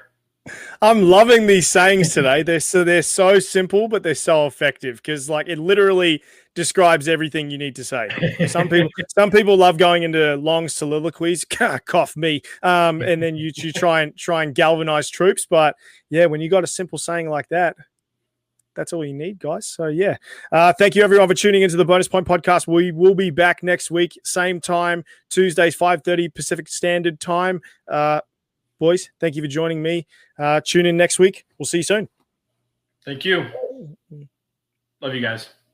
I'm loving these sayings today. They're so simple, but they're so effective because like it literally describes everything you need to say. Some people love going into long soliloquies, cough me, and then you try and galvanize troops. But yeah, when you got a simple saying like that, that's all you need, guys. So yeah, thank you everyone for tuning into the Bonus Point podcast. We will be back next week, same time, Tuesdays, 5:30 Pacific Standard Time. Boys, thank you for joining me. Tune in next week. We'll see you soon. Thank you. Love you guys.